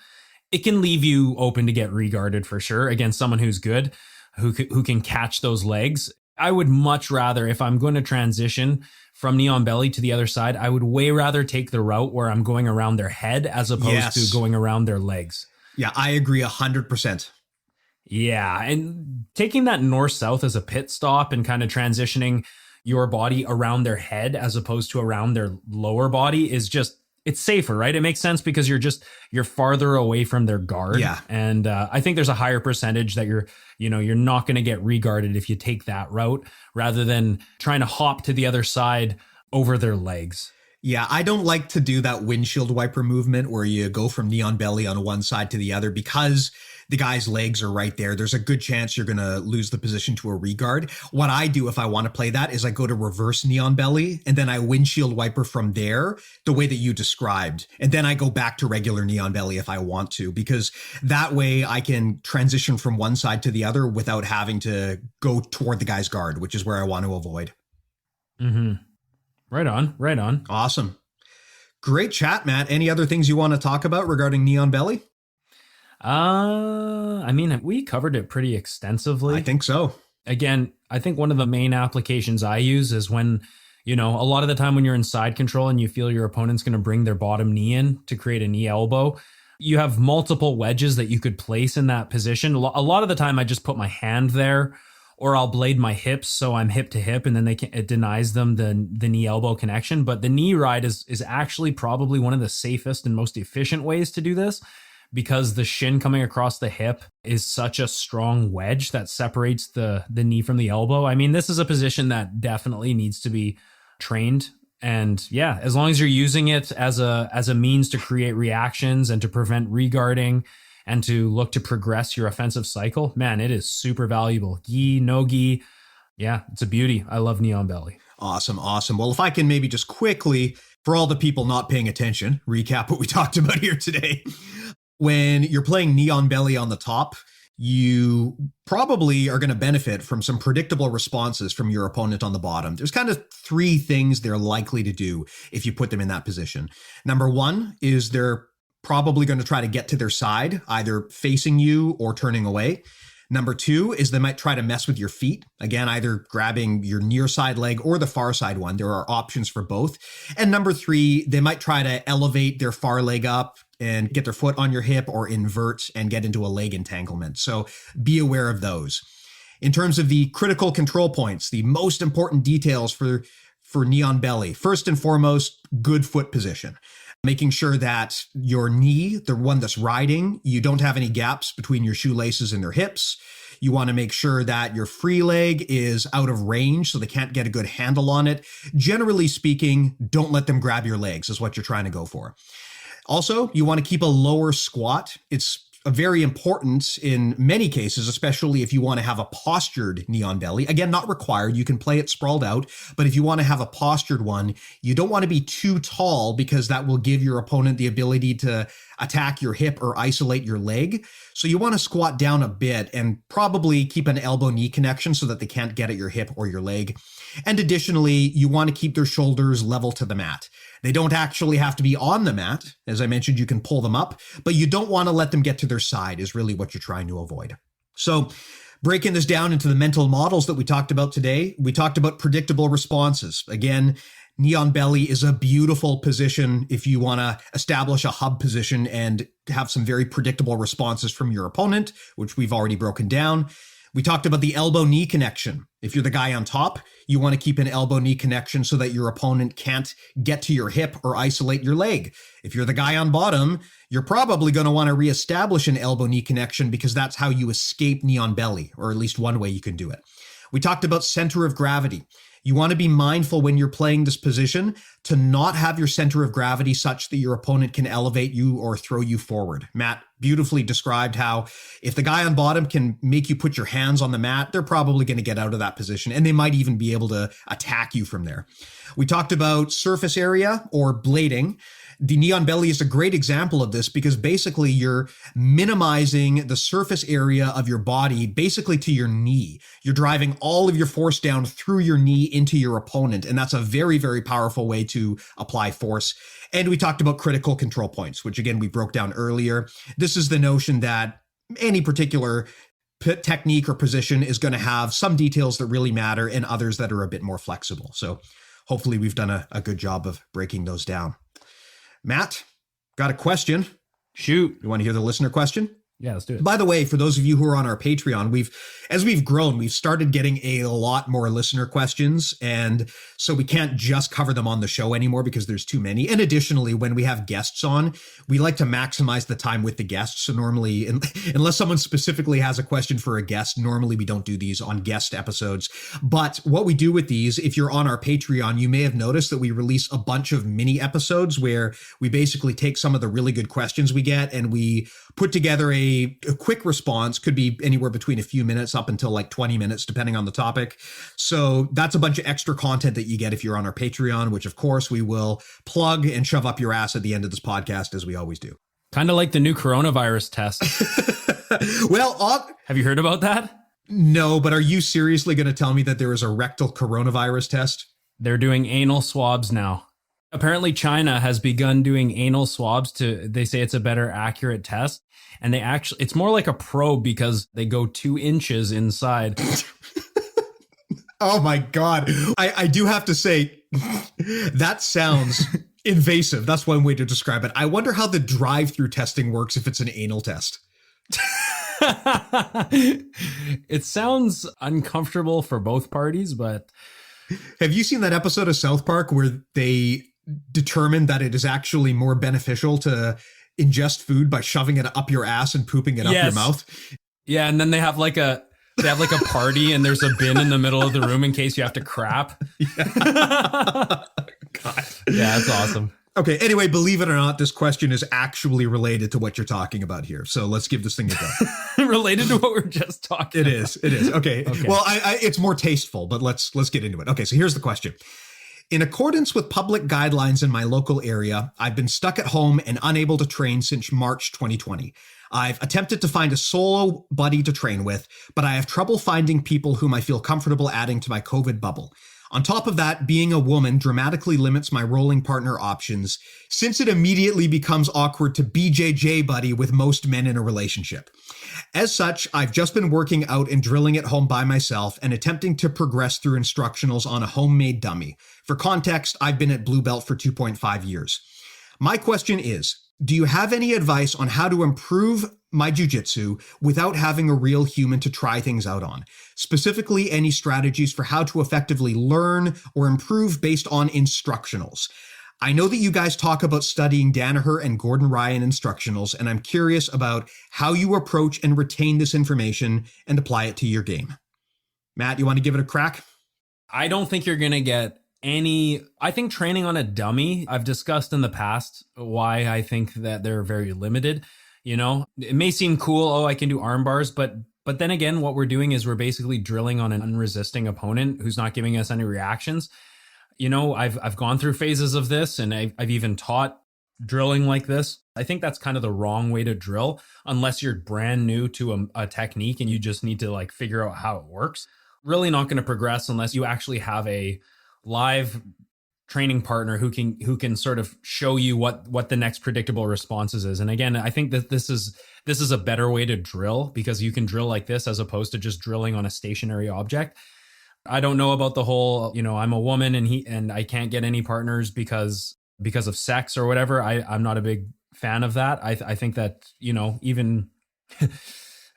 it can leave you open to get regarded for sure against someone who's good, who can catch those legs. I would much rather, if I'm going to transition from knee on belly to the other side, I would way rather take the route where I'm going around their head as opposed to going around their legs. Yeah, I agree 100%. Yeah, and taking that north-south as a pit stop and kind of transitioning your body around their head as opposed to around their lower body is just, it's safer, right? It makes sense because you're farther away from their guard. Yeah. And I think there's a higher percentage that you're not going to get regarded if you take that route rather than trying to hop to the other side over their legs. Yeah, I don't like to do that windshield wiper movement where you go from knee on belly on one side to the other because the guy's legs are right there. There's a good chance you're going to lose the position to a regard. What I do if I want to play that is I go to reverse knee on belly and then I windshield wiper from there the way that you described. And then I go back to regular knee on belly if I want to, because that way I can transition from one side to the other without having to go toward the guy's guard, which is where I want to avoid. Mm-hmm. Right on, right on. Awesome. Great chat, Matt. Any other things you want to talk about regarding knee on belly? I mean, we covered it pretty extensively. I think so. Again, I think one of the main applications I use is when, a lot of the time when you're in side control and you feel your opponent's going to bring their bottom knee in to create a knee elbow, you have multiple wedges that you could place in that position. A lot of the time I just put my hand there, or I'll blade my hips so I'm hip to hip, and then it denies them the knee elbow connection. But the knee ride is actually probably one of the safest and most efficient ways to do this, because the shin coming across the hip is such a strong wedge that separates the knee from the elbow. I mean, this is a position that definitely needs to be trained. And yeah, as long as you're using it as a means to create reactions and to prevent regarding and to look to progress your offensive cycle, man, it is super valuable. Gi, no gi. Yeah, it's a beauty. I love knee on belly. Awesome. Well, if I can maybe just quickly, for all the people not paying attention, recap what we talked about here today. When you're playing knee on belly on the top, you probably are going to benefit from some predictable responses from your opponent on the bottom. There's kind of three things they're likely to do if you put them in that position. Number one is they're probably going to try to get to their side, either facing you or turning away. Number two is they might try to mess with your feet. Again, either grabbing your near side leg or the far side one. There are options for both. And number three, they might try to elevate their far leg up and get their foot on your hip, or invert and get into a leg entanglement. So be aware of those. In terms of the critical control points, the most important details for knee on belly, first and foremost, good foot position. Making sure that your knee, the one that's riding, you don't have any gaps between your shoelaces and their hips. You want to make sure that your free leg is out of range so they can't get a good handle on it. Generally speaking, don't let them grab your legs is what you're trying to go for. Also, you want to keep a lower squat. It's very important in many cases, especially if you want to have a postured knee on belly. Again, not required. You can play it sprawled out. But if you want to have a postured one, you don't want to be too tall because that will give your opponent the ability to attack your hip or isolate your leg. So you want to squat down a bit and probably keep an elbow-knee connection so that they can't get at your hip or your leg. And additionally, you want to keep their shoulders level to the mat. They don't actually have to be on the mat. As I mentioned, you can pull them up, but you don't want to let them get to their side is really what you're trying to avoid. So breaking this down into the mental models that we talked about today, we talked about predictable responses. Again, knee on belly is a beautiful position if you want to establish a hub position and have some very predictable responses from your opponent, which we've already broken down. We talked about the elbow-knee connection. If you're the guy on top, you want to keep an elbow-knee connection so that your opponent can't get to your hip or isolate your leg. If you're the guy on bottom, you're probably going to want to reestablish an elbow-knee connection because that's how you escape knee on belly, or at least one way you can do it. We talked about center of gravity. You want to be mindful when you're playing this position to not have your center of gravity such that your opponent can elevate you or throw you forward. Matt beautifully described how if the guy on bottom can make you put your hands on the mat, they're probably going to get out of that position, and they might even be able to attack you from there. We talked about surface area or blading. The knee on belly is a great example of this because basically you're minimizing the surface area of your body basically to your knee. You're driving all of your force down through your knee into your opponent, and that's a very, very powerful way to apply force. And we talked about critical control points, which again, we broke down earlier. This is the notion that any particular technique or position is going to have some details that really matter and others that are a bit more flexible. So hopefully we've done a good job of breaking those down. Matt, got a question. Shoot. You want to hear the listener question? Yeah, let's do it. By the way, for those of you who are on our Patreon, as we've grown, we've started getting a lot more listener questions. And so we can't just cover them on the show anymore because there's too many. And additionally, when we have guests on, we like to maximize the time with the guests. So normally, unless someone specifically has a question for a guest, normally we don't do these on guest episodes. But what we do with these, if you're on our Patreon, you may have noticed that we release a bunch of mini episodes where we basically take some of the really good questions we get and we put together a quick response, could be anywhere between a few minutes up until like 20 minutes, depending on the topic. So that's a bunch of extra content that you get if you're on our Patreon, which of course we will plug and shove up your ass at the end of this podcast, as we always do. Kind of like the new coronavirus test. Well, have you heard about that? No, but are you seriously going to tell me that there is a rectal coronavirus test? They're doing anal swabs now. Apparently China has begun doing anal swabs they say it's a better accurate test. And it's more like a probe because they go 2 inches inside. Oh my God. I do have to say, that sounds invasive. That's one way to describe it. I wonder how the drive-through testing works if it's an anal test. It sounds uncomfortable for both parties, but... Have you seen that episode of South Park where they determined that it is actually more beneficial to ingest food by shoving it up your ass and pooping it up your mouth? Yeah, and then they have like a party and there's a bin in the middle of the room in case you have to crap. Yeah. God. Yeah, that's awesome. Okay, anyway, believe it or not, this question is actually related to what you're talking about here. So let's give this thing a go. Related to what we're just talking about. It is. Okay. Well, it's more tasteful, but let's get into it. Okay, so here's the question. In accordance with public guidelines in my local area, I've been stuck at home and unable to train since March 2020. I've attempted to find a solo buddy to train with, but I have trouble finding people whom I feel comfortable adding to my COVID bubble. On top of that, being a woman dramatically limits my rolling partner options, since it immediately becomes awkward to BJJ buddy with most men in a relationship. As such, I've just been working out and drilling at home by myself and attempting to progress through instructionals on a homemade dummy. For context, I've been at blue belt for 2.5 years. My question is, do you have any advice on how to improve my jiu-jitsu without having a real human to try things out on? Specifically, any strategies for how to effectively learn or improve based on instructionals. I know that you guys talk about studying Danaher and Gordon Ryan instructionals, and I'm curious about how you approach and retain this information and apply it to your game. Matt, you want to give it a crack? I don't think you're going to get I think training on a dummy, I've discussed in the past why I think that they're very limited. You know, it may seem cool, oh, I can do arm bars, but then again, what we're doing is we're basically drilling on an unresisting opponent who's not giving us any reactions. You know, I've gone through phases of this, and I've even taught drilling like this. I think that's kind of the wrong way to drill unless you're brand new to a technique and you just need to like figure out how it works. Really not going to progress unless you actually have a live training partner who can sort of show you what the next predictable responses is. And again, I think that this is a better way to drill because you can drill like this as opposed to just drilling on a stationary object. I don't know about the whole, you know, I'm a woman and I can't get any partners because of sex or whatever. I'm not a big fan of that. I think that, you know, even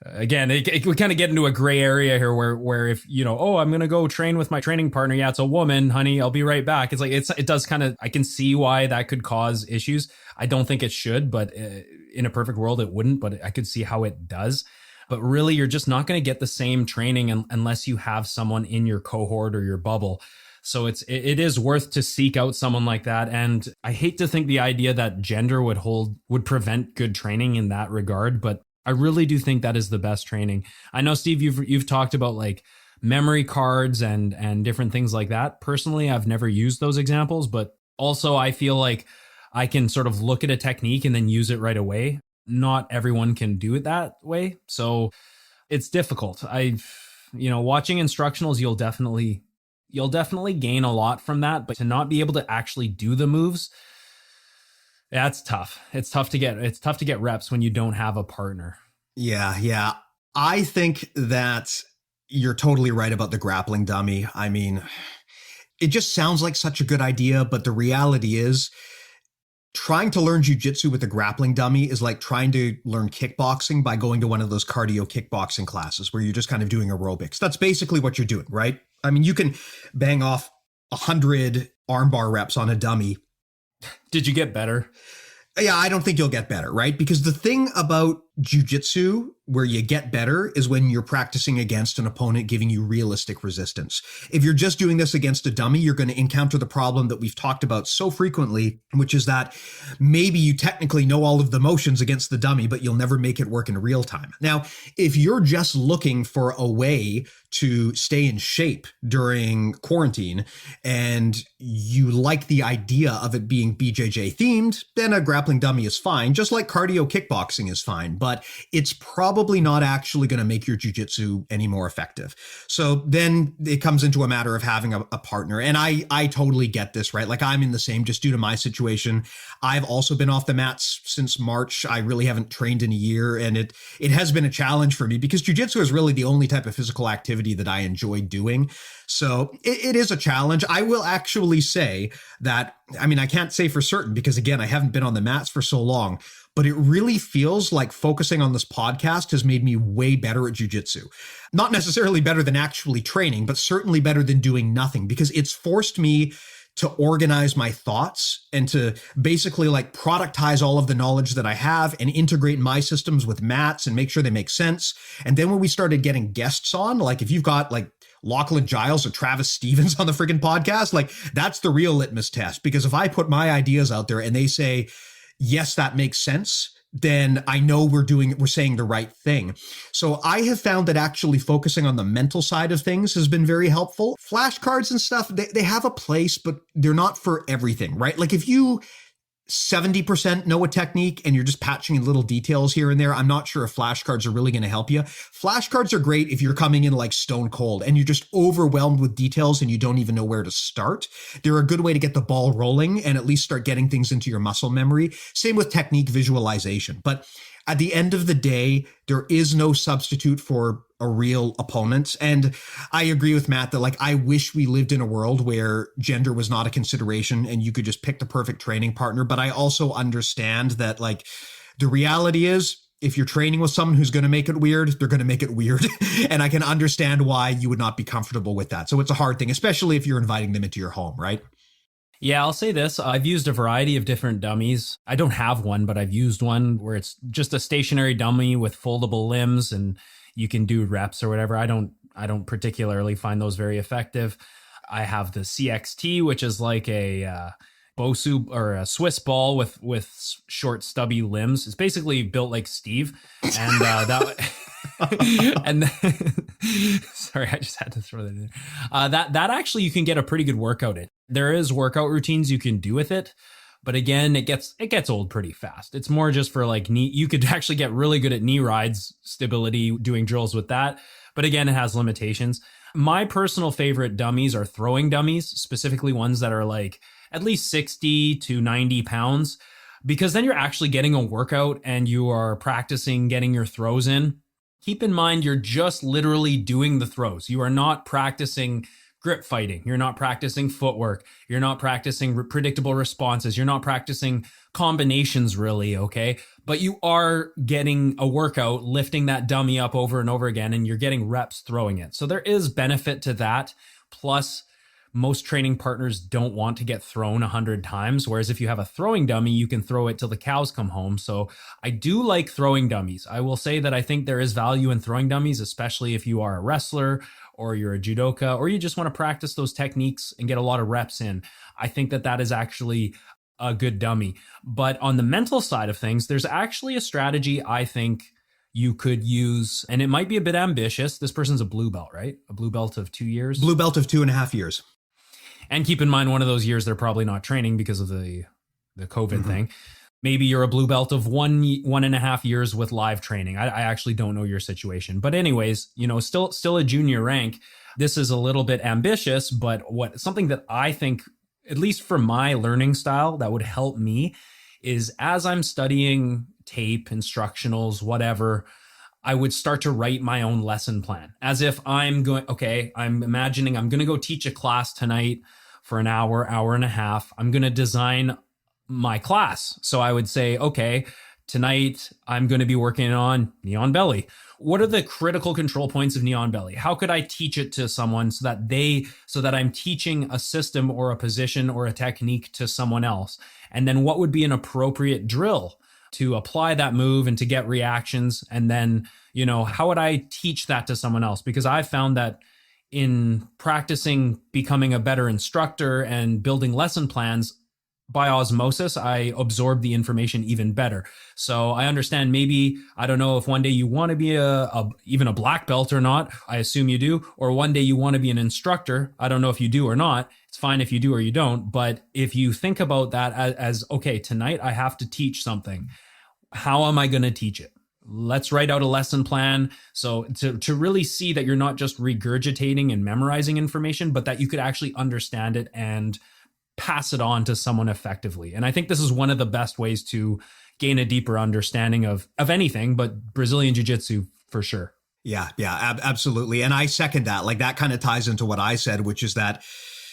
again, we kind of get into a gray area here where if, you know, oh, I'm going to go train with my training partner. Yeah, it's a woman, honey. I'll be right back. It's like, it does kind of, I can see why that could cause issues. I don't think it should, but in a perfect world, it wouldn't, but I could see how it does. But really, you're just not going to get the same training unless you have someone in your cohort or your bubble. So it is worth to seek out someone like that. And I hate to think the idea that gender would prevent good training in that regard, but I really do think that is the best training. I know, Steve, you've talked about like memory cards and different things like that. Personally, I've never used those examples, but also I feel like I can sort of look at a technique and then use it right away. Not everyone can do it that way. So it's difficult. Watching instructionals, you'll definitely gain a lot from that, but to not be able to actually do the moves, that's tough. It's tough to get reps when you don't have a partner. Yeah. I think that you're totally right about the grappling dummy. I mean, it just sounds like such a good idea, but the reality is trying to learn jiu-jitsu with a grappling dummy is like trying to learn kickboxing by going to one of those cardio kickboxing classes where you're just kind of doing aerobics. That's basically what you're doing, right? I mean, you can bang off 100 armbar reps on a dummy. Did you get better? Yeah, I don't think you'll get better, right? Because the thing about jiu-jitsu where you get better is when you're practicing against an opponent giving you realistic resistance. If you're just doing this against a dummy, you're going to encounter the problem that we've talked about so frequently, which is that maybe you technically know all of the motions against the dummy, but you'll never make it work in real time. Now, if you're just looking for a way to stay in shape during quarantine and you like the idea of it being BJJ themed, then a grappling dummy is fine, just like cardio kickboxing is fine, but it's probably not actually going to make your jiu-jitsu any more effective. So then it comes into a matter of having a partner. And I totally get this, right? Like I'm in the same, just due to my situation. I've also been off the mats since March. I really haven't trained in a year. And it has been a challenge for me because jiu-jitsu is really the only type of physical activity that I enjoy doing. So it is a challenge. I will actually say that, I mean, I can't say for certain because again, I haven't been on the mats for so long, but it really feels like focusing on this podcast has made me way better at jiu-jitsu. Not necessarily better than actually training, but certainly better than doing nothing because it's forced me to organize my thoughts and to basically like productize all of the knowledge that I have and integrate my systems with mats and make sure they make sense. And then when we started getting guests on, like if you've got like Lachlan Giles or Travis Stevens on the friggin' podcast, like that's the real litmus test. Because if I put my ideas out there and they say, yes, that makes sense, then I know we're saying the right thing. So I have found that actually focusing on the mental side of things has been very helpful. Flashcards and stuff, they have a place, but they're not for everything, right? Like if you 70% know a technique and you're just patching in little details here and there, I'm not sure if flashcards are really going to help you. Flashcards are great if you're coming in like stone cold and you're just overwhelmed with details and you don't even know where to start. They're a good way to get the ball rolling and at least start getting things into your muscle memory. Same with technique visualization. But at the end of the day, there is no substitute for a real opponent. And I agree with Matt that like, I wish we lived in a world where gender was not a consideration and you could just pick the perfect training partner. But I also understand that like the reality is if you're training with someone who's going to make it weird, they're going to make it weird. And I can understand why you would not be comfortable with that. So it's a hard thing, especially if you're inviting them into your home, right? Yeah, I'll say this. I've used a variety of different dummies. I don't have one, but I've used one where it's just a stationary dummy with foldable limbs and you can do reps or whatever. I don't particularly find those very effective. I have the CXT, which is like a Bosu or a Swiss ball with short stubby limbs. It's basically built like Steve. And that and then, sorry, I just had to throw that in there. That actually you can get a pretty good workout in. There is workout routines you can do with it, but again, it gets old pretty fast. It's more just for like knee. You could actually get really good at knee rides, stability, doing drills with that. But again, it has limitations. My personal favorite dummies are throwing dummies, specifically ones that are like at least 60 to 90 pounds, because then you're actually getting a workout and you are practicing getting your throws in. Keep in mind, you're just literally doing the throws. You are not practicing grip fighting. You're not practicing footwork. You're not practicing predictable responses. You're not practicing combinations really, okay? But you are getting a workout, lifting that dummy up over and over again, and you're getting reps throwing it. So there is benefit to that. Plus, most training partners don't want to get thrown 100 times. Whereas if you have a throwing dummy, you can throw it till the cows come home. So I do like throwing dummies. I will say that I think there is value in throwing dummies, especially if you are a wrestler or you're a judoka, or you just want to practice those techniques and get a lot of reps in. I think that that is actually a good dummy. But on the mental side of things, there's actually a strategy I think you could use, and it might be a bit ambitious. This person's a blue belt, right? A blue belt of 2 years? Blue belt of 2.5 years. And keep in mind, one of those years they're probably not training because of the COVID thing. Maybe you're a blue belt of 1.5 years with live training. I actually don't know your situation. But anyways, still a junior rank. This is a little bit ambitious, but something that I think, at least for my learning style, that would help me is as I'm studying tape, instructionals, whatever, I would start to write my own lesson plan as if I'm imagining I'm going to go teach a class tonight for an hour, hour and a half. I'm going to design my class. So I would say, okay, tonight I'm going to be working on knee on belly. What are the critical control points of knee on belly? How could I teach it to someone so that I'm teaching a system or a position or a technique to someone else? And then what would be an appropriate drill to apply that move and to get reactions? And then, how would I teach that to someone else? Because I found that in practicing becoming a better instructor and building lesson plans, by osmosis, I absorb the information even better. So I understand maybe, I don't know if one day you want to be even a black belt or not. I assume you do. Or one day you want to be an instructor. I don't know if you do or not. It's fine if you do or you don't. But if you think about that as okay, tonight I have to teach something. How am I going to teach it? Let's write out a lesson plan. So to really see that you're not just regurgitating and memorizing information, but that you could actually understand it and pass it on to someone effectively. And I think this is one of the best ways to gain a deeper understanding of anything, but Brazilian Jiu-Jitsu for sure. Yeah, absolutely. And I second that. Like that kind of ties into what I said, which is that,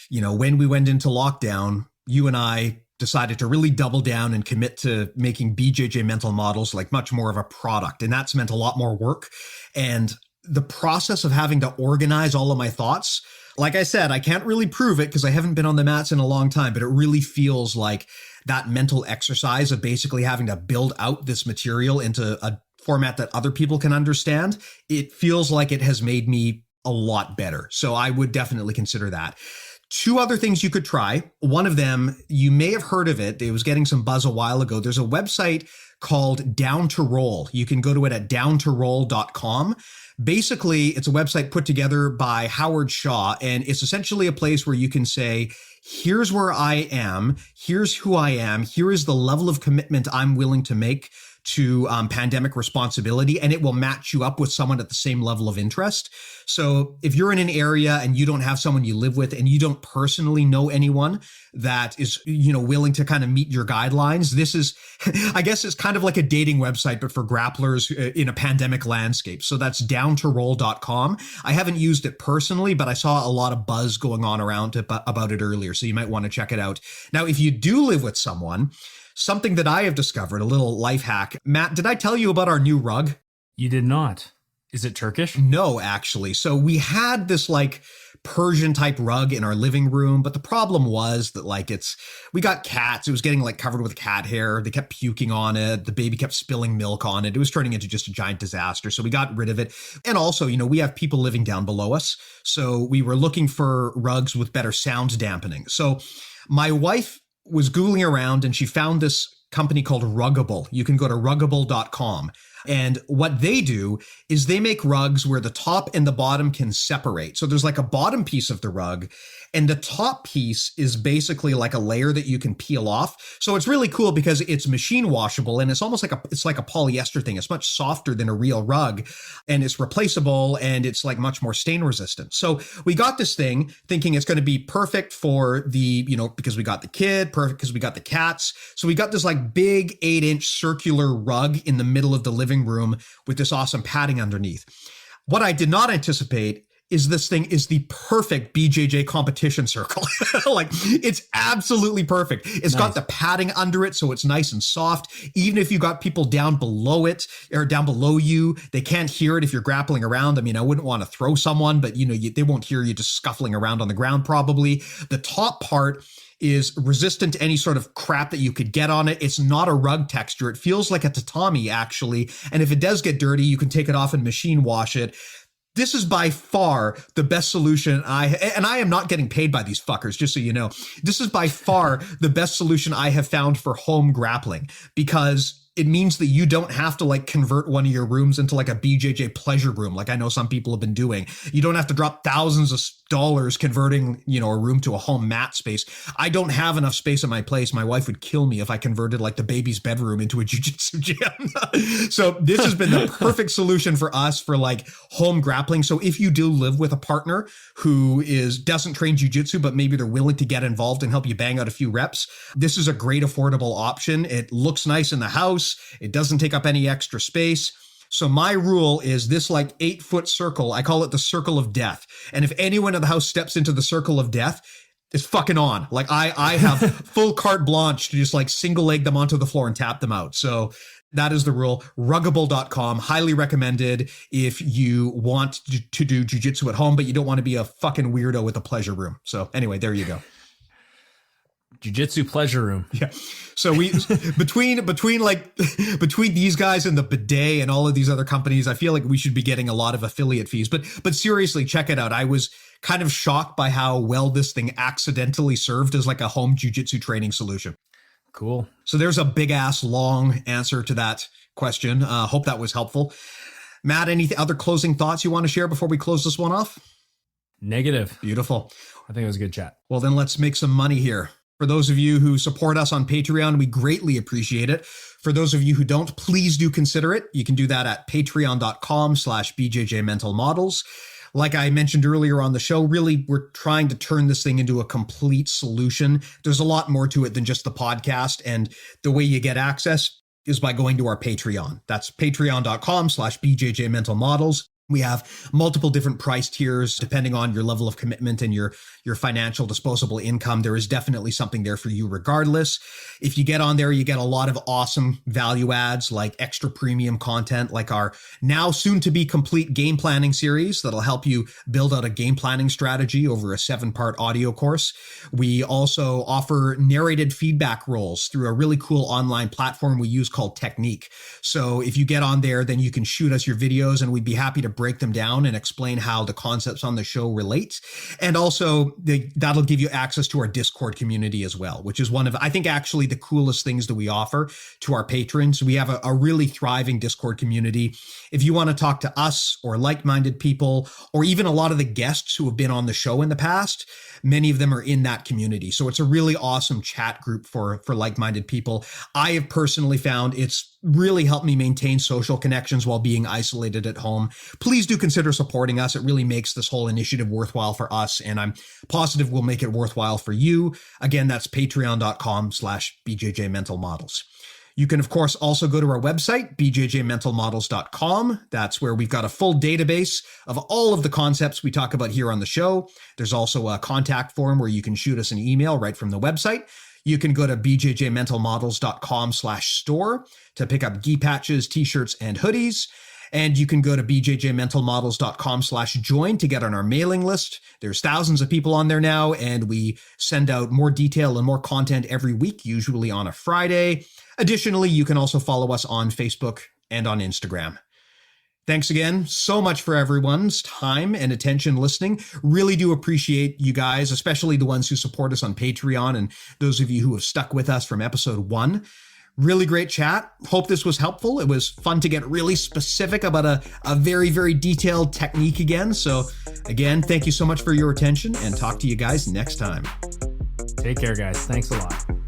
when we went into lockdown, you and I decided to really double down and commit to making BJJ Mental Models like much more of a product. And that's meant a lot more work. And the process of having to organize all of my thoughts, like I said, I can't really prove it because I haven't been on the mats in a long time, but it really feels like that mental exercise of basically having to build out this material into a format that other people can understand. It feels like it has made me a lot better. So I would definitely consider that. 2 other things you could try. One of them, you may have heard of it. It was getting some buzz a while ago. There's a website called Down to Roll. You can go to it at downtoroll.com. Basically, it's a website put together by Howard Shaw, and it's essentially a place where you can say, here's where I am, here's who I am, here is the level of commitment I'm willing to make to pandemic responsibility, and it will match you up with someone at the same level of interest. So if you're in an area and you don't have someone you live with and you don't personally know anyone that is, willing to kind of meet your guidelines, this is, I guess it's kind of like a dating website, but for grapplers in a pandemic landscape. So that's downtoroll.com. I haven't used it personally, but I saw a lot of buzz going on around it about it earlier. So you might want to check it out. Now, if you do live with someone, something that I have discovered, a little life hack. Matt, did I tell you about our new rug? You did not. Is it Turkish? No, actually. So we had this Persian type rug in our living room, but the problem was that we got cats. It was getting covered with cat hair. They kept puking on it. The baby kept spilling milk on it. It was turning into just a giant disaster. So we got rid of it. And also, we have people living down below us. So we were looking for rugs with better sound dampening. So my wife was Googling around and she found this company called Ruggable. You can go to ruggable.com. And what they do is they make rugs where the top and the bottom can separate. So there's a bottom piece of the rug, and the top piece is basically a layer that you can peel off. So it's really cool because it's machine washable, and it's almost like a polyester thing. It's much softer than a real rug, and it's replaceable, and it's much more stain resistant. So we got this thing thinking it's going to be perfect for the, because we got the kid, perfect because we got the cats. So we got this big 8-inch circular rug in the middle of the living room with this awesome padding underneath. What I did not anticipate is this thing is the perfect BJJ competition circle. Like, it's absolutely perfect. It's got the padding under it, so it's nice and soft. Even if you got people down below it or down below you, they can't hear it if you're grappling around. I mean, I wouldn't want to throw someone, but they won't hear you just scuffling around on the ground probably. The top part is resistant to any sort of crap that you could get on it. It's not a rug texture. It feels like a tatami, actually. And if it does get dirty, you can take it off and machine wash it. This is by far the best solution and I am not getting paid by these fuckers, just so you know. This is by far the best solution I have found for home grappling, because it means that you don't have to like convert one of your rooms into like a BJJ pleasure room, like I know some people have been doing. You don't have to drop thousands of dollars converting, a room to a home mat space. I don't have enough space at my place. My wife would kill me if I converted like the baby's bedroom into a jiu-jitsu gym. So this has been the perfect solution for us for like home grappling. So if you do live with a partner who doesn't train jiu-jitsu, but maybe they're willing to get involved and help you bang out a few reps, this is a great affordable option. It looks nice in the house. It doesn't take up any extra space. So my rule is this like 8-foot circle. I call it the circle of death. And if anyone in the house steps into the circle of death, it's fucking on. Like I have full carte blanche to just like single leg them onto the floor and tap them out. So that is the rule. Ruggable.com, highly recommended if you want to do jiu-jitsu at home, but you don't want to be a fucking weirdo with a pleasure room. So anyway, there you go. Jiu-jitsu pleasure room. Yeah. So we between these guys and the bidet and all of these other companies, I feel like we should be getting a lot of affiliate fees. But seriously, check it out. I was kind of shocked by how well this thing accidentally served as like a home jiu-jitsu training solution. Cool. So there's a big ass long answer to that question. Hope that was helpful. Matt, any other closing thoughts you want to share before we close this one off? Negative. Beautiful. I think it was a good chat. Well, then let's make some money here. For those of you who support us on Patreon, we greatly appreciate it. For those of you who don't, please do consider it. You can do that at patreon.com/BJJ Mental Models. Like I mentioned earlier on the show, really, we're trying to turn this thing into a complete solution. There's a lot more to it than just the podcast. And the way you get access is by going to our Patreon. That's patreon.com/BJJ Mental Models. We have multiple different price tiers depending on your level of commitment and your financial disposable income. There is definitely something there for you regardless. If you get on there, you get a lot of awesome value adds like extra premium content, like our now soon to be complete game planning series that'll help you build out a game planning strategy over a 7-part audio course. We also offer narrated feedback roles through a really cool online platform we use called Technique. So if you get on there, then you can shoot us your videos and we'd be happy to break them down and explain how the concepts on the show relate. And also that'll give you access to our Discord community as well, which is one of, I think, actually the coolest things that we offer to our patrons. We have a really thriving Discord community. If you want to talk to us or like-minded people, or even a lot of the guests who have been on the show in the past, many of them are in that community. So it's a really awesome chat group for like-minded people. I have personally found it's really helped me maintain social connections while being isolated at home. Please do consider supporting us. It really makes this whole initiative worthwhile for us, and I'm positive we'll make it worthwhile for you. Again, that's patreon.com/BJJ Mental Models. You can, of course, also go to our website, bjjmentalmodels.com. That's where we've got a full database of all of the concepts we talk about here on the show. There's also a contact form where you can shoot us an email right from the website. You can go to bjjmentalmodels.com/store to pick up gi patches, t-shirts, and hoodies. And you can go to bjjmentalmodels.com/join to get on our mailing list. There's thousands of people on there now, and we send out more detail and more content every week, usually on a Friday. Additionally, you can also follow us on Facebook and on Instagram. Thanks again so much for everyone's time and attention listening. Really do appreciate you guys, especially the ones who support us on Patreon and those of you who have stuck with us from episode 1. Really great chat. Hope this was helpful. It was fun to get really specific about a very, very detailed technique again. So again, thank you so much for your attention and talk to you guys next time. Take care, guys. Thanks a lot.